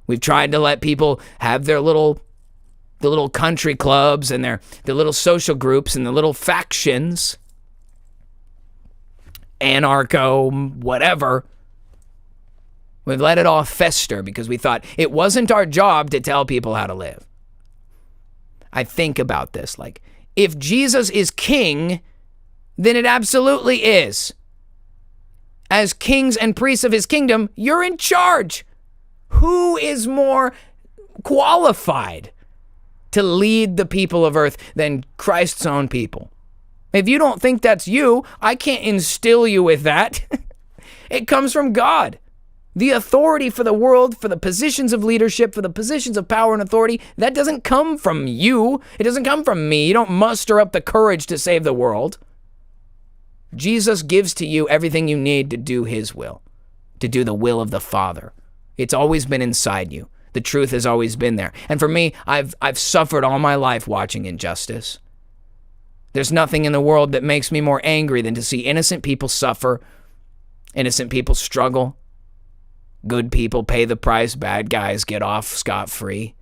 We've tried to let people have the little country clubs and their little social groups and the little factions, anarcho, whatever. We've let it all fester because we thought it wasn't our job to tell people how to live. I think about this, like, if Jesus is king, then it absolutely is. As kings and priests of his kingdom, you're in charge. Who is more qualified to lead the people of earth than Christ's own people? If you don't think that's you, I can't instill you with that. It comes from God. The authority for the world, for the positions of leadership, for the positions of power and authority, that doesn't come from you. It doesn't come from me. You don't muster up the courage to save the world. Jesus gives to you everything you need to do his will, to do the will of the Father. It's always been inside you. The truth has always been there. And for me, I've suffered all my life watching injustice. There's nothing in the world that makes me more angry than to see innocent people suffer, innocent people struggle, good people pay the price, bad guys get off scot-free.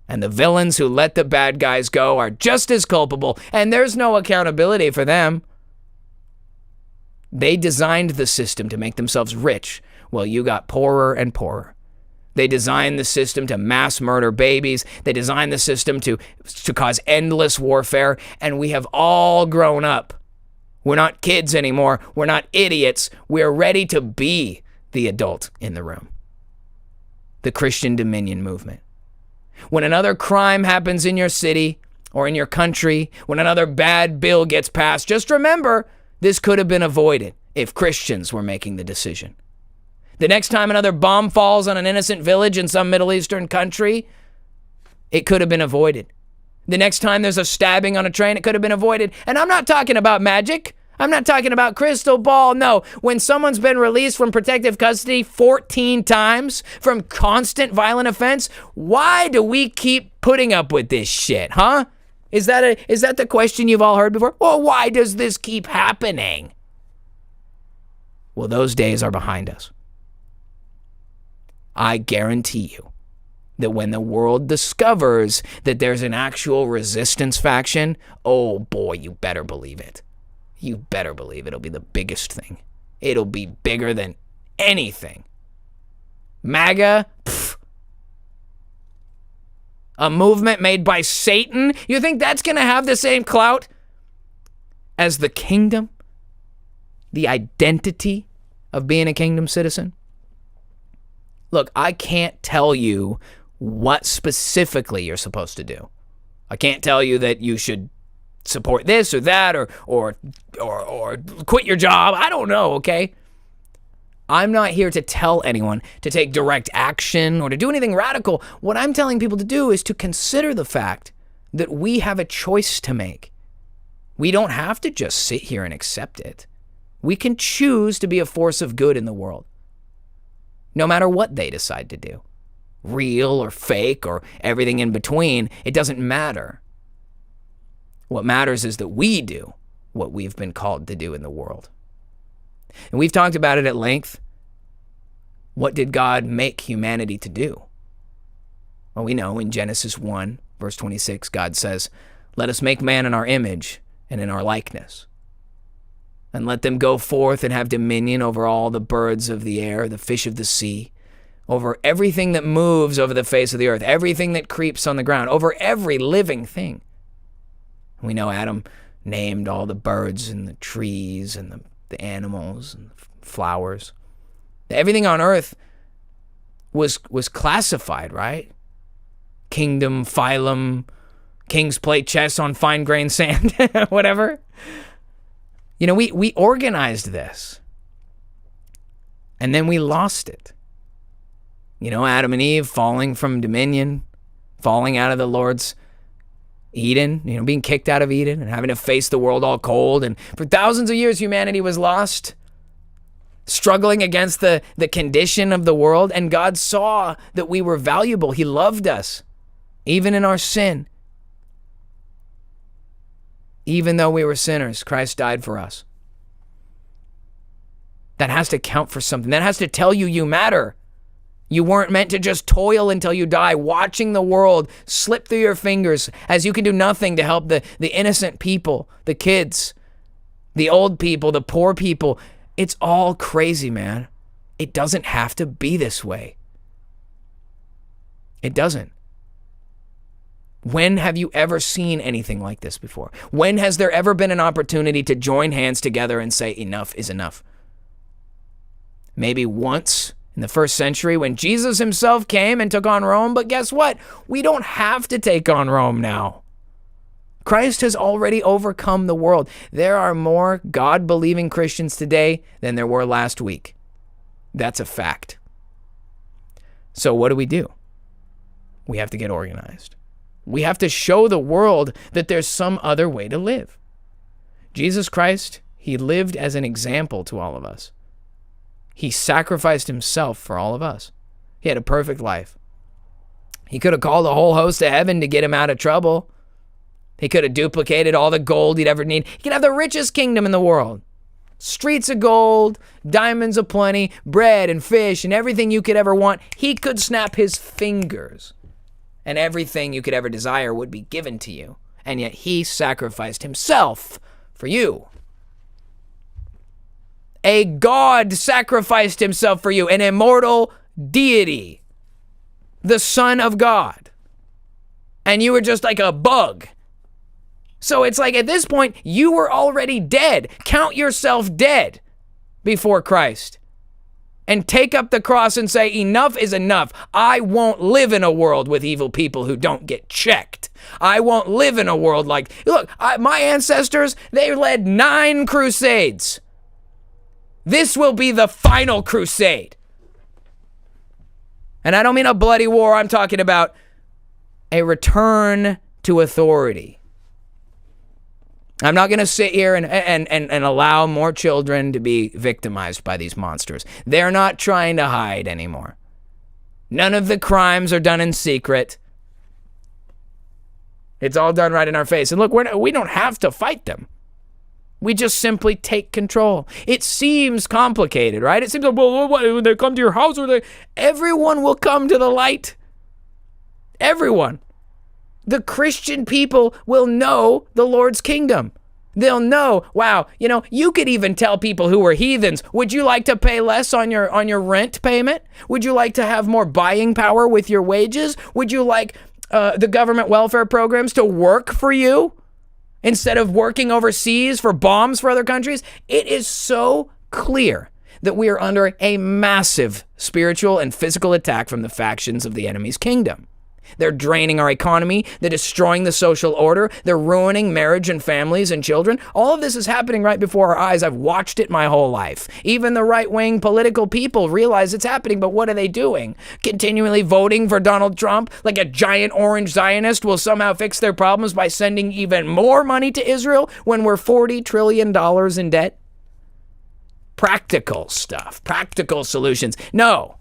And the villains who let the bad guys go are just as culpable, and there's no accountability for them. They designed the system to make themselves rich while you got poorer and poorer. They designed the system to mass murder babies. They designed the system to cause endless warfare, and we have all grown up. We're not kids anymore. We're not idiots. We're ready to be the adult in the room. The Christian Dominion movement. When another crime happens in your city or in your country, when another bad bill gets passed, just remember, this could have been avoided if Christians were making the decision. The next time another bomb falls on an innocent village in some Middle Eastern country, it could have been avoided. The next time there's a stabbing on a train, it could have been avoided. And I'm not talking about magic. I'm not talking about crystal ball. No, when someone's been released from protective custody 14 times from constant violent offense, why do we keep putting up with this shit, huh? Is that the question you've all heard before? Well, why does this keep happening? Well, those days are behind us. I guarantee you that when the world discovers that there's an actual resistance faction, oh boy, you better believe it. You better believe it'll be the biggest thing it'll be bigger than anything. MAGA, pfft. A movement made by Satan? You think that's going to have the same clout as the kingdom? The identity of being a kingdom citizen? Look, I can't tell you what specifically you're supposed to do. I can't tell you that you should support this or that or quit your job. I don't know, okay? I'm not here to tell anyone to take direct action or to do anything radical. What I'm telling people to do is to consider the fact that we have a choice to make. We don't have to just sit here and accept it. We can choose to be a force of good in the world, no matter what they decide to do. Real or fake or everything in between, it doesn't matter. What matters is that we do what we've been called to do in the world. And we've talked about it at length. What did God make humanity to do? Well, we know in Genesis 1, verse 26, God says, "Let us make man in our image and in our likeness. And let them go forth and have dominion over all the birds of the air, the fish of the sea, over everything that moves over the face of the earth, everything that creeps on the ground, over every living thing." We know Adam named all the birds and the trees and the animals and the flowers. Everything on earth was classified, right? Kingdom, phylum, kings play chess on fine grained sand, whatever. You know, we organized this, and then we lost it. You know, Adam and Eve falling from dominion, falling out of the Lord's Eden, you know, being kicked out of Eden and having to face the world all cold. And for thousands of years, humanity was lost, struggling against the condition of the world. And God saw that we were valuable. He loved us, even in our sin. Even though we were sinners, Christ died for us. That has to count for something. That has to tell you you matter. You weren't meant to just toil until you die, watching the world slip through your fingers as you can do nothing to help the innocent people, the kids, the old people, the poor people. It's all crazy, man. It doesn't have to be this way. It doesn't. When have you ever seen anything like this before? When has there ever been an opportunity to join hands together and say enough is enough? Maybe once in the first century when Jesus himself came and took on Rome, but guess what? We don't have to take on Rome now. Christ has already overcome the world. There are more God-believing Christians today than there were last week. That's a fact. So what do? We have to get organized. We have to show the world that there's some other way to live. Jesus Christ, he lived as an example to all of us. He sacrificed himself for all of us. He had a perfect life. He could have called a whole host of heaven to get him out of trouble. He could have duplicated all the gold he'd ever need. He could have the richest kingdom in the world. Streets of gold, diamonds aplenty, bread and fish and everything you could ever want. He could snap his fingers and everything you could ever desire would be given to you. And yet he sacrificed himself for you. A God sacrificed himself for you, an immortal deity, the Son of God. And you were just like a bug. So it's like at this point, you were already dead. Count yourself dead before Christ. And take up the cross and say, enough is enough. I won't live in a world with evil people who don't get checked. I won't live in a world like, look, my ancestors, they led 9 crusades. This will be the final crusade. And I don't mean a bloody war. I'm talking about a return to authority. I'm not going to sit here and allow more children to be victimized by these monsters. They're not trying to hide anymore. None of the crimes are done in secret. It's all done right in our face. And look, we don't have to fight them. We just simply take control. It seems complicated, right? It seems like, well, when they come to your house, everyone will come to the light. Everyone. The Christian people will know the Lord's kingdom. They'll know, wow, you could even tell people who were heathens, would you like to pay less on your rent payment? Would you like to have more buying power with your wages? Would you like the government welfare programs to work for you instead of working overseas for bombs for other countries? It is so clear that we are under a massive spiritual and physical attack from the factions of the enemy's kingdom. They're draining our economy. They're destroying the social order. They're ruining marriage and families and children. All of this is happening right before our eyes. I've watched it my whole life. Even the right-wing political people realize it's happening, but what are they doing? Continually voting for Donald Trump like a giant orange Zionist will somehow fix their problems by sending even more money to Israel when we're $40 trillion in debt? Practical stuff, practical solutions. No.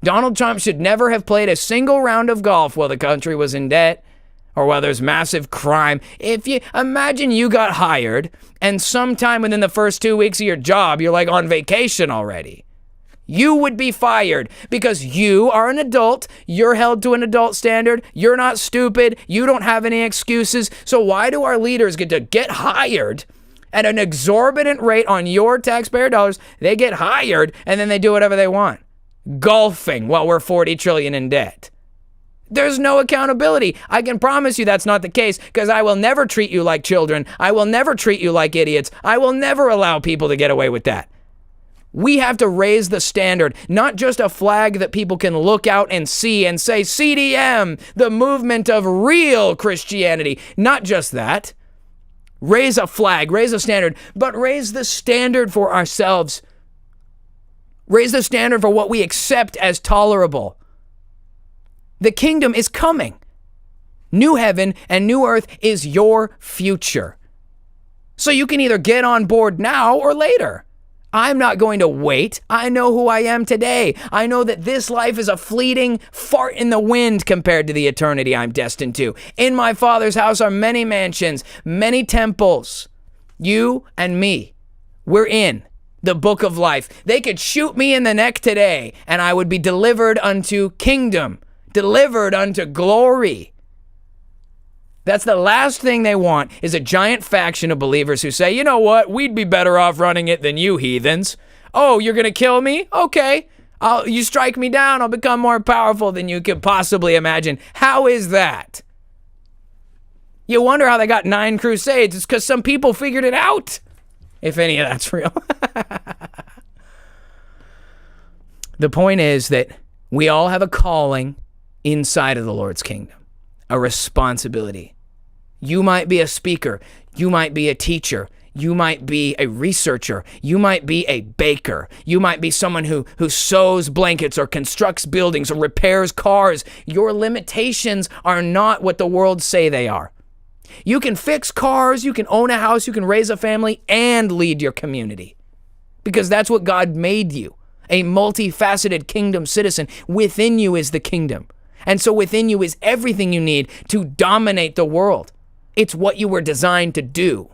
Donald Trump should never have played a single round of golf while the country was in debt or while there's massive crime. If you imagine you got hired and sometime within the first 2 weeks of your job, you're like on vacation already. You would be fired because you are an adult. You're held to an adult standard. You're not stupid. You don't have any excuses. So why do our leaders get to get hired at an exorbitant rate on your taxpayer dollars? They get hired and then they do whatever they want. Golfing while we're 40 trillion in debt. There's no accountability. I can promise you that's not the case because I will never treat you like children. I will never treat you like idiots. I will never allow people to get away with that. We have to raise the standard, not just a flag that people can look out and see and say, CDM, the movement of real Christianity. Not just that. Raise a flag, raise a standard, but raise the standard for ourselves. Raise the standard for what we accept as tolerable. The kingdom is coming. New heaven and new earth is your future. So you can either get on board now or later. I'm not going to wait. I know who I am today. I know that this life is a fleeting fart in the wind compared to the eternity I'm destined to. In my Father's house are many mansions, many temples. You and me, we're in the book of life. They could shoot me in the neck today and I would be delivered unto kingdom, delivered unto glory. That's the last thing they want, is a giant faction of believers who say, you know what, we'd be better off running it than you heathens. Oh, you're going to kill me? Okay. You strike me down, I'll become more powerful than you could possibly imagine. How is that? You wonder how they got 9 crusades. It's because some people figured it out. If any of that's real. The point is that we all have a calling inside of the Lord's kingdom, a responsibility. You might be a speaker. You might be a teacher. You might be a researcher. You might be a baker. You might be someone who sews blankets or constructs buildings or repairs cars. Your limitations are not what the world say they are. You can fix cars, you can own a house, you can raise a family, and lead your community. Because that's what God made you, a multifaceted kingdom citizen. Within you is the kingdom. And so within you is everything you need to dominate the world. It's what you were designed to do.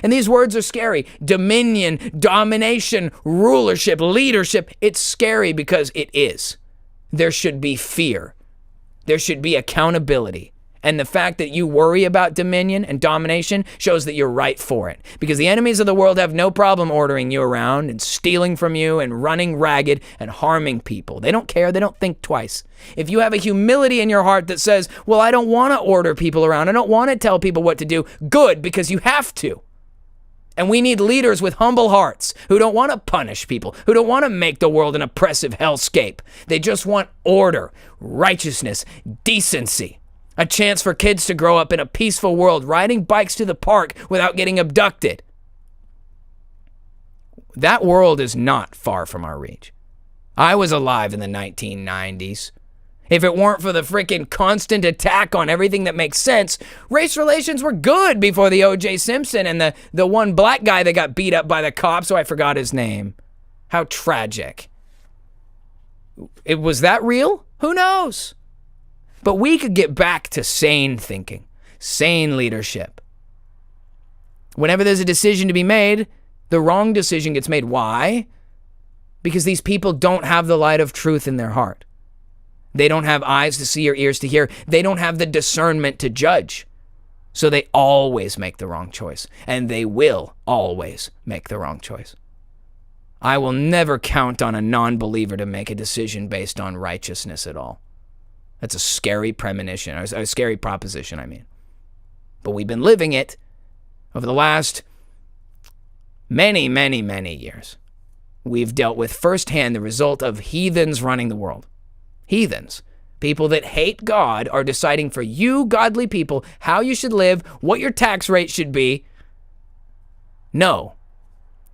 And these words are scary. Dominion, domination, rulership, leadership. It's scary because it is. There should be fear. There should be accountability. And the fact that you worry about dominion and domination shows that you're right for it. Because the enemies of the world have no problem ordering you around and stealing from you and running ragged and harming people. They don't care. They don't think twice. If you have a humility in your heart that says, well, I don't want to order people around. I don't want to tell people what to do. Good, because you have to. And we need leaders with humble hearts who don't want to punish people, who don't want to make the world an oppressive hellscape. They just want order, righteousness, decency. A chance for kids to grow up in a peaceful world, riding bikes to the park without getting abducted. That world is not far from our reach. I was alive in the 1990s. If it weren't for the freaking constant attack on everything that makes sense, race relations were good before the O.J. Simpson and the one black guy that got beat up by the cops, so I forgot his name. How tragic. Was that real? Who knows? But we could get back to sane thinking, sane leadership. Whenever there's a decision to be made, the wrong decision gets made. Why? Because these people don't have the light of truth in their heart. They don't have eyes to see or ears to hear. They don't have the discernment to judge. So they always make the wrong choice, and they will always make the wrong choice. I will never count on a non-believer to make a decision based on righteousness at all. That's a scary premonition, or a scary proposition, I mean. But we've been living it over the last many, many, many years. We've dealt with firsthand the result of heathens running the world. Heathens. People that hate God are deciding for you, godly people, how you should live, what your tax rate should be. No.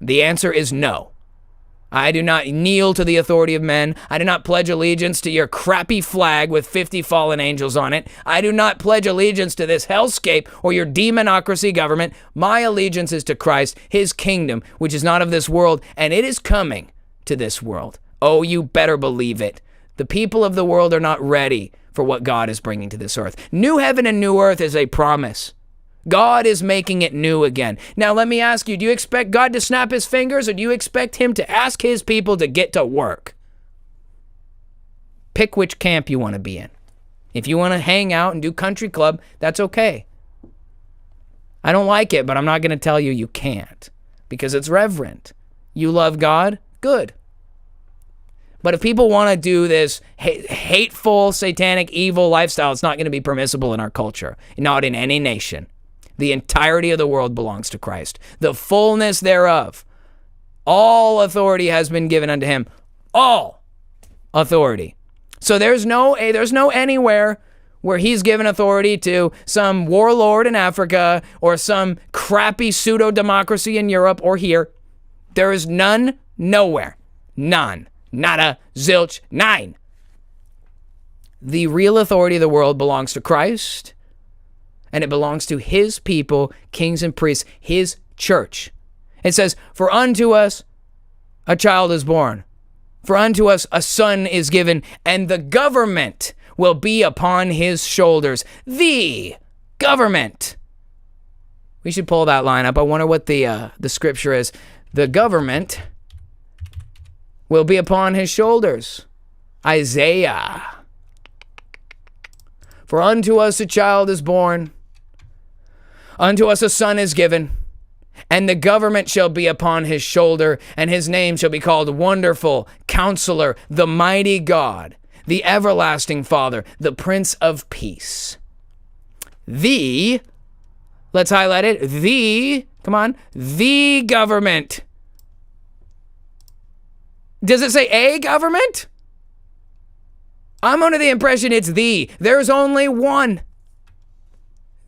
The answer is no. I do not kneel to the authority of men. I do not pledge allegiance to your crappy flag with 50 fallen angels on it. I do not pledge allegiance to this hellscape or your demonocracy government. My allegiance is to Christ, his kingdom, which is not of this world, and it is coming to this world. Oh, you better believe it. The people of the world are not ready for what God is bringing to this earth. New heaven and new earth is a promise. God is making it new again. Now, let me ask you, do you expect God to snap his fingers, or do you expect him to ask his people to get to work? Pick which camp you want to be in. If you want to hang out and do country club, that's okay. I don't like it, but I'm not going to tell you you can't, because it's reverent. You love God? Good. But if people want to do this hateful, satanic, evil lifestyle, it's not going to be permissible in our culture, not in any nation. The entirety of the world belongs to Christ, the fullness thereof. All authority has been given unto him. All authority. So there's no anywhere where he's given authority to some warlord in Africa or some crappy pseudo-democracy in Europe or here. There is none, nowhere. None. Nada, zilch, nine. The real authority of the world belongs to Christ, and it belongs to his people, kings and priests, his church. It says, for unto us a child is born. For unto us a son is given, and the government will be upon his shoulders. The government. We should pull that line up. I wonder what the scripture is. The government will be upon his shoulders. Isaiah. For unto us a child is born, unto us a son is given, and the government shall be upon his shoulder, and his name shall be called Wonderful, Counselor, the Mighty God, the Everlasting Father, the Prince of Peace. Let's highlight it, the government. Does it say a government? I'm under the impression it's the. There's only one.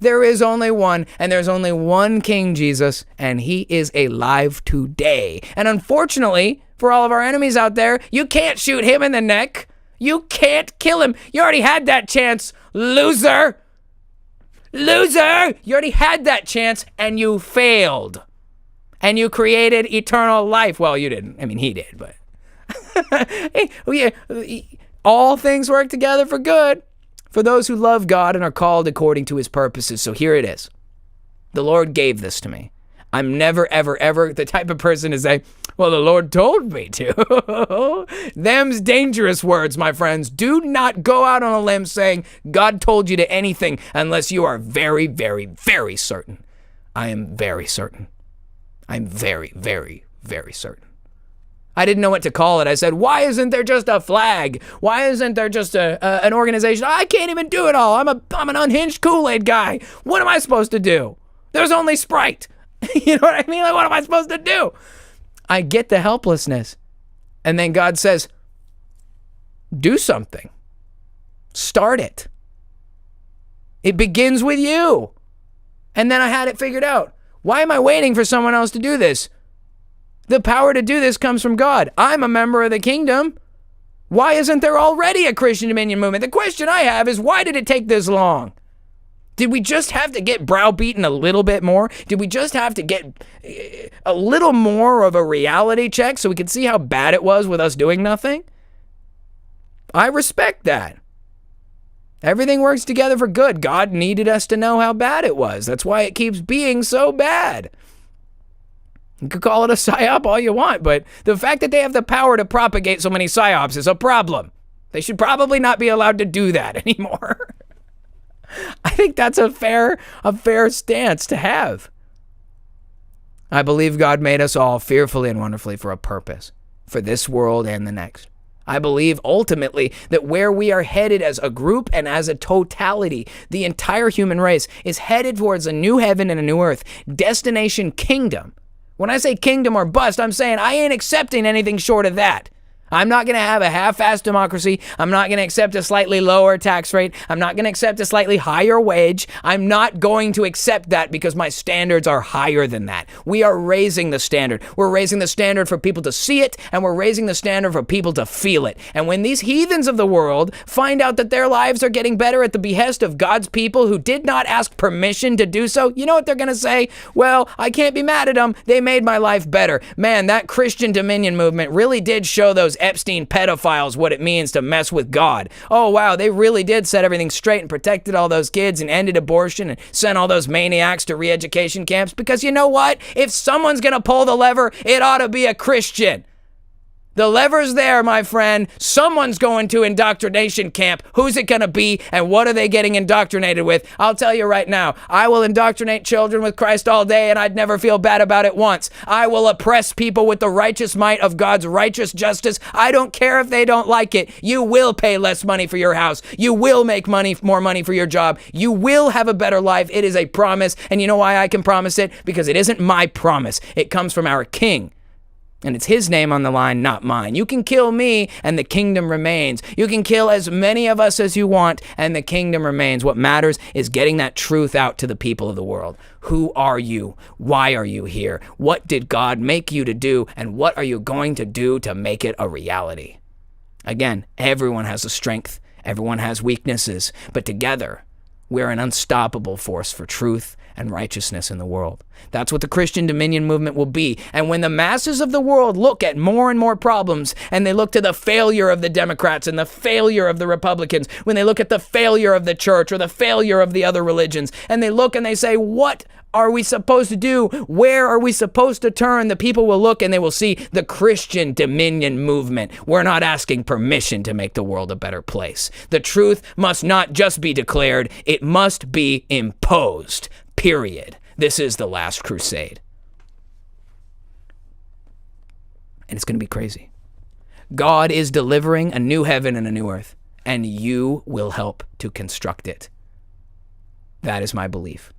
There is only one, and there's only one King Jesus, and he is alive today. And unfortunately, for all of our enemies out there, you can't shoot him in the neck. You can't kill him. You already had that chance, loser. Loser! You already had that chance, and you failed. And you created eternal life. Well, you didn't. I mean, he did, but... All things work together for good for those who love God and are called according to his purposes. So here it is. The Lord gave this to me. I'm never, ever, ever the type of person to say, well, the Lord told me to. Them's dangerous words, my friends. Do not go out on a limb saying God told you to anything unless you are very, very, very certain. I am very certain. I'm very, very, very certain. I didn't know what to call it. I said, why isn't there just a flag? Why isn't there just an organization? I can't even do it all. I'm an unhinged Kool-Aid guy. What am I supposed to do? There's only Sprite. You know what I mean? Like, what am I supposed to do? I get the helplessness. And then God says, do something. Start it. It begins with you. And then I had it figured out. Why am I waiting for someone else to do this? The power to do this comes from God. I'm a member of the kingdom. Why isn't there already a Christian Dominion movement? The question I have is, why did it take this long? Did we just have to get browbeaten a little bit more? Did we just have to get a little more of a reality check so we could see how bad it was with us doing nothing? I respect that. Everything works together for good. God needed us to know how bad it was. That's why it keeps being so bad. You could call it a psyop all you want, but the fact that they have the power to propagate so many psyops is a problem. They should probably not be allowed to do that anymore. I think that's a fair stance to have. I believe God made us all fearfully and wonderfully for a purpose, for this world and the next. I believe ultimately that where we are headed as a group and as a totality, the entire human race is headed towards a new heaven and a new earth, destination kingdom. When I say kingdom or bust, I'm saying I ain't accepting anything short of that. I'm not going to have a half-assed democracy. I'm not going to accept a slightly lower tax rate. I'm not going to accept a slightly higher wage. I'm not going to accept that because my standards are higher than that. We are raising the standard. We're raising the standard for people to see it, and we're raising the standard for people to feel it. And when these heathens of the world find out that their lives are getting better at the behest of God's people who did not ask permission to do so, you know what they're going to say? Well, I can't be mad at them. They made my life better. Man, that Christian Dominion movement really did show those Epstein pedophiles what it means to mess with God. Oh, wow, they really did set everything straight and protected all those kids and ended abortion and sent all those maniacs to re-education camps. Because you know what? If someone's going to pull the lever, it ought to be a Christian. The lever's there, my friend. Someone's going to indoctrination camp. Who's it going to be, and what are they getting indoctrinated with? I'll tell you right now, I will indoctrinate children with Christ all day, and I'd never feel bad about it once. I will oppress people with the righteous might of God's righteous justice. I don't care if they don't like it. You will pay less money for your house. You will make more money for your job. You will have a better life. It is a promise, and you know why I can promise it? Because it isn't my promise. It comes from our King. And it's his name on the line, not mine. You can kill me and the kingdom remains. You can kill as many of us as you want and the kingdom remains. What matters is getting that truth out to the people of the world. Who are you? Why are you here? What did God make you to do? And what are you going to do to make it a reality? Again, everyone has a strength. Everyone has weaknesses. But together, we're an unstoppable force for truth and righteousness in the world. That's what the Christian Dominion movement will be. And when the masses of the world look at more and more problems, and they look to the failure of the Democrats and the failure of the Republicans, when they look at the failure of the church or the failure of the other religions, and they look and they say, what are we supposed to do? Where are we supposed to turn? The people will look and they will see the Christian Dominion movement. We're not asking permission to make the world a better place. The truth must not just be declared, it must be imposed. Period. This is the last crusade. And it's going to be crazy. God is delivering a new heaven and a new earth, and you will help to construct it. That is my belief.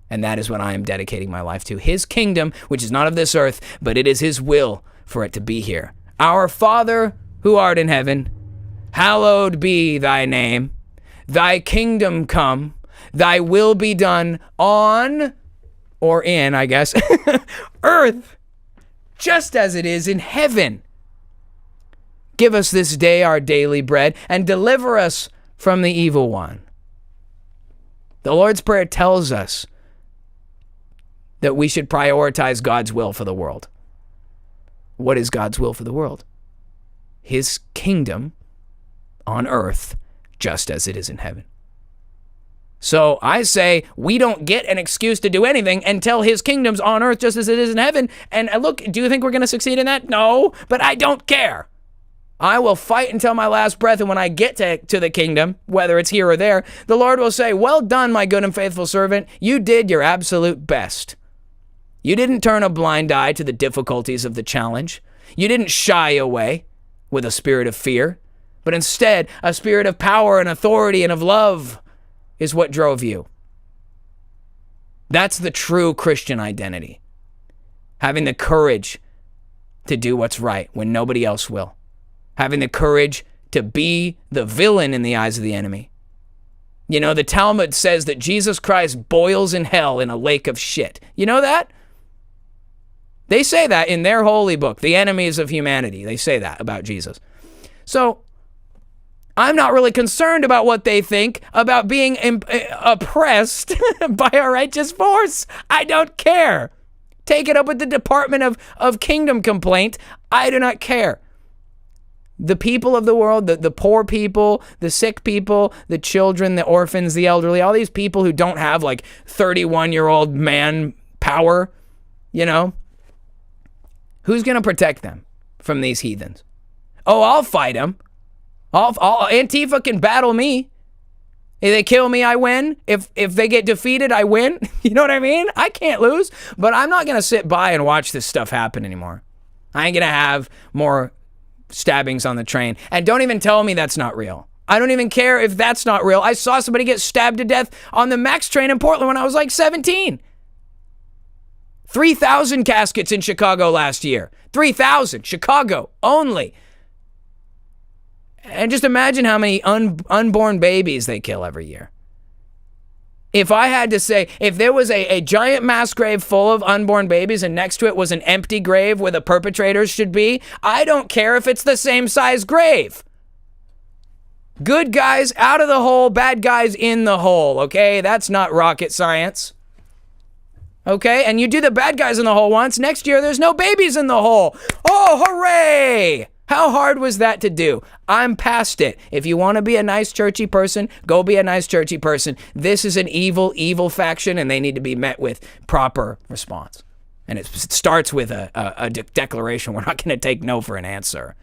And that is what I am dedicating my life to. His kingdom, which is not of this earth, but it is his will for it to be here. Our Father, who art in heaven, hallowed be thy name. Thy kingdom come. Thy will be done on, or in, I guess, earth, just as it is in heaven. Give us this day our daily bread, and deliver us from the evil one. The Lord's Prayer tells us that we should prioritize God's will for the world. What is God's will for the world? His kingdom on earth, just as it is in heaven. So I say we don't get an excuse to do anything until his kingdom's on earth just as it is in heaven. And look, do you think we're going to succeed in that? No, but I don't care. I will fight until my last breath, and when I get to the kingdom, whether it's here or there, the Lord will say, well done, my good and faithful servant. You did your absolute best. You didn't turn a blind eye to the difficulties of the challenge. You didn't shy away with a spirit of fear, but instead a spirit of power and authority and of love is what drove you. That's the true Christian identity. Having the courage to do what's right when nobody else will. Having the courage to be the villain in the eyes of the enemy. You know, the Talmud says that Jesus Christ boils in hell in a lake of shit. You know that? They say that in their holy book, The Enemies of Humanity. They say that about Jesus. So, I'm not really concerned about what they think about being oppressed by a righteous force. I don't care. Take it up with the Department of Kingdom Complaint. I do not care. The people of the world, the poor people, the sick people, the children, the orphans, the elderly, all these people who don't have like 31-year-old man power, you know, who's going to protect them from these heathens? Oh, I'll fight them. Antifa can battle me. If they kill me, I win. If they get defeated, I win. You know what I mean? I can't lose, but I'm not going to sit by and watch this stuff happen anymore. I ain't going to have more stabbings on the train. And don't even tell me that's not real. I don't even care if that's not real. I saw somebody get stabbed to death on the MAX train in Portland when I was like 17. 3,000 caskets in Chicago last year. 3,000. Chicago only. And just imagine how many unborn babies they kill every year. If I had to say, if there was a giant mass grave full of unborn babies and next to it was an empty grave where the perpetrators should be, I don't care if it's the same size grave. Good guys out of the hole, bad guys in the hole, okay? That's not rocket science. Okay? And you do the bad guys in the hole once, next year there's no babies in the hole. Oh, hooray! How hard was that to do? I'm past it. If you want to be a nice churchy person, go be a nice churchy person. This is an evil, evil faction, and they need to be met with proper response. And it starts with a declaration. We're not going to take no for an answer.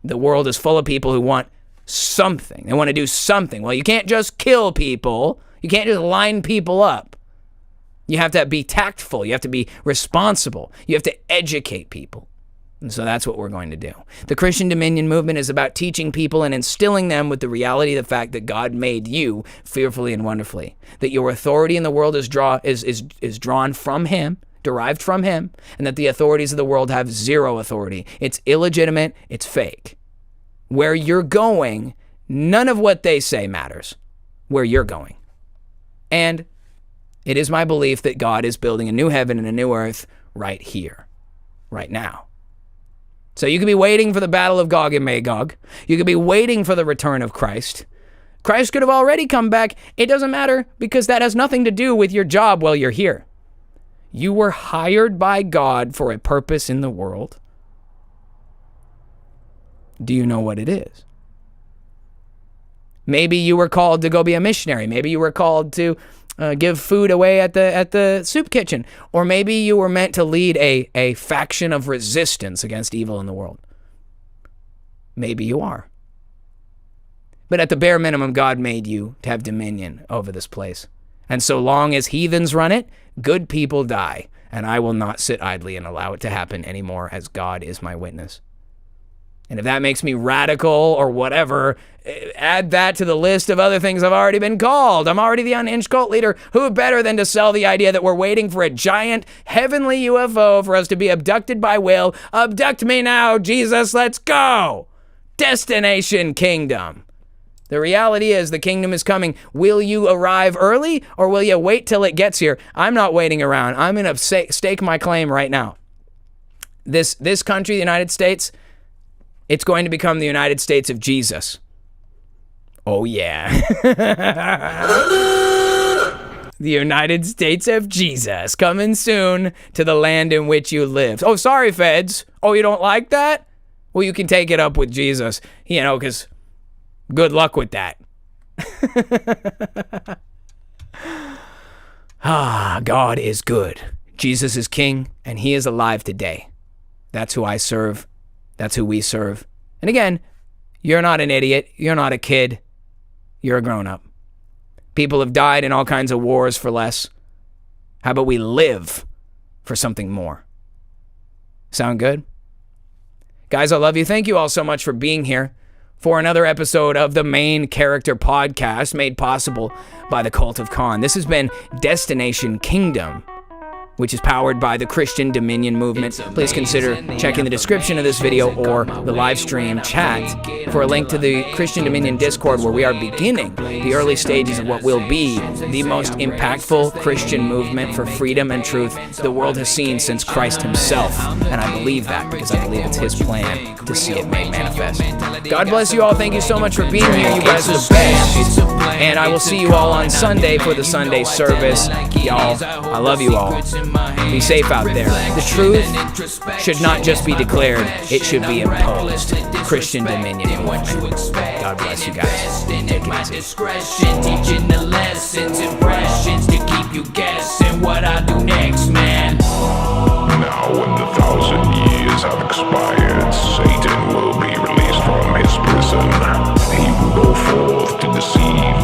The world is full of people who want something. They want to do something. Well, you can't just kill people. You can't just line people up. You have to be tactful. You have to be responsible. You have to educate people. And so that's what we're going to do. The Christian Dominion movement is about teaching people and instilling them with the reality of the fact that God made you fearfully and wonderfully. That your authority in the world is drawn from Him, derived from Him, and that the authorities of the world have zero authority. It's illegitimate. It's fake. Where you're going, none of what they say matters. Where you're going. And it is my belief that God is building a new heaven and a new earth right here, right now. So you could be waiting for the battle of Gog and Magog. You could be waiting for the return of Christ. Christ could have already come back. It doesn't matter because that has nothing to do with your job while you're here. You were hired by God for a purpose in the world. Do you know what it is? Maybe you were called to go be a missionary. Maybe you were called to give food away at the soup kitchen. Or maybe you were meant to lead a faction of resistance against evil in the world. Maybe you are. But at the bare minimum, God made you to have dominion over this place. And so long as heathens run it, good people die. And I will not sit idly and allow it to happen anymore, as God is my witness. And if that makes me radical or whatever, add that to the list of other things I've already been called. I'm already the unhinged cult leader. Who better than to sell the idea that we're waiting for a giant heavenly UFO for us to be abducted by whale? Abduct me now, Jesus, let's go. Destination kingdom. The reality is the kingdom is coming. Will you arrive early or will you wait till it gets here? I'm not waiting around. I'm going to stake my claim right now. This country, the United States, it's going to become the United States of Jesus. Oh, yeah. The United States of Jesus, coming soon to the land in which you live. Oh, sorry, feds. Oh, you don't like that? Well, you can take it up with Jesus, because good luck with that. God is good. Jesus is king, and he is alive today. That's who I serve. That's who we serve. And again, you're not an idiot. You're not a kid. You're a grown-up. People have died in all kinds of wars for less. How about we live for something more? Sound good? Guys, I love you. Thank you all so much for being here for another episode of the Main Character Podcast, made possible by the Cult of Khan. This has been Destination Kingdom, which is powered by the Christian Dominion movement. Please consider checking the description of this video or the live stream chat for a link to the Christian Dominion Discord, where we are beginning the early stages of what will be the most impactful Christian movement for freedom and truth the world has seen since Christ himself. And I believe that because I believe it's his plan to see it made manifest. God bless you all. Thank you so much for being here. You guys are the best. And I will see you all on Sunday for the Sunday service. Y'all, I love you all. Be safe out there. The truth should not just be declared, it should be imposed. Christian Dominion movement. God bless you guys. Take it easy. Discretion, teaching the lessons, impressions to keep you guessing what I do next, man. Now when the 1,000 years have expired, Satan will be released from his prison. He will go forth to deceive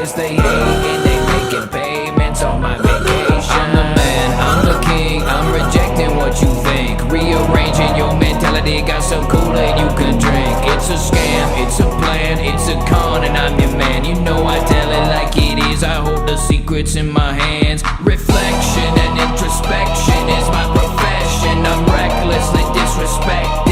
reckless, they hate and they making payments on my vacation. I'm the man, I'm the king, I'm rejecting what you think. Rearranging your mentality, got some Kool-Aid you can drink. It's a scam, it's a plan, it's a con, and I'm your man. You know I tell it like it is, I hold the secrets in my hands. Reflection and introspection is my profession. I'm recklessly disrespected.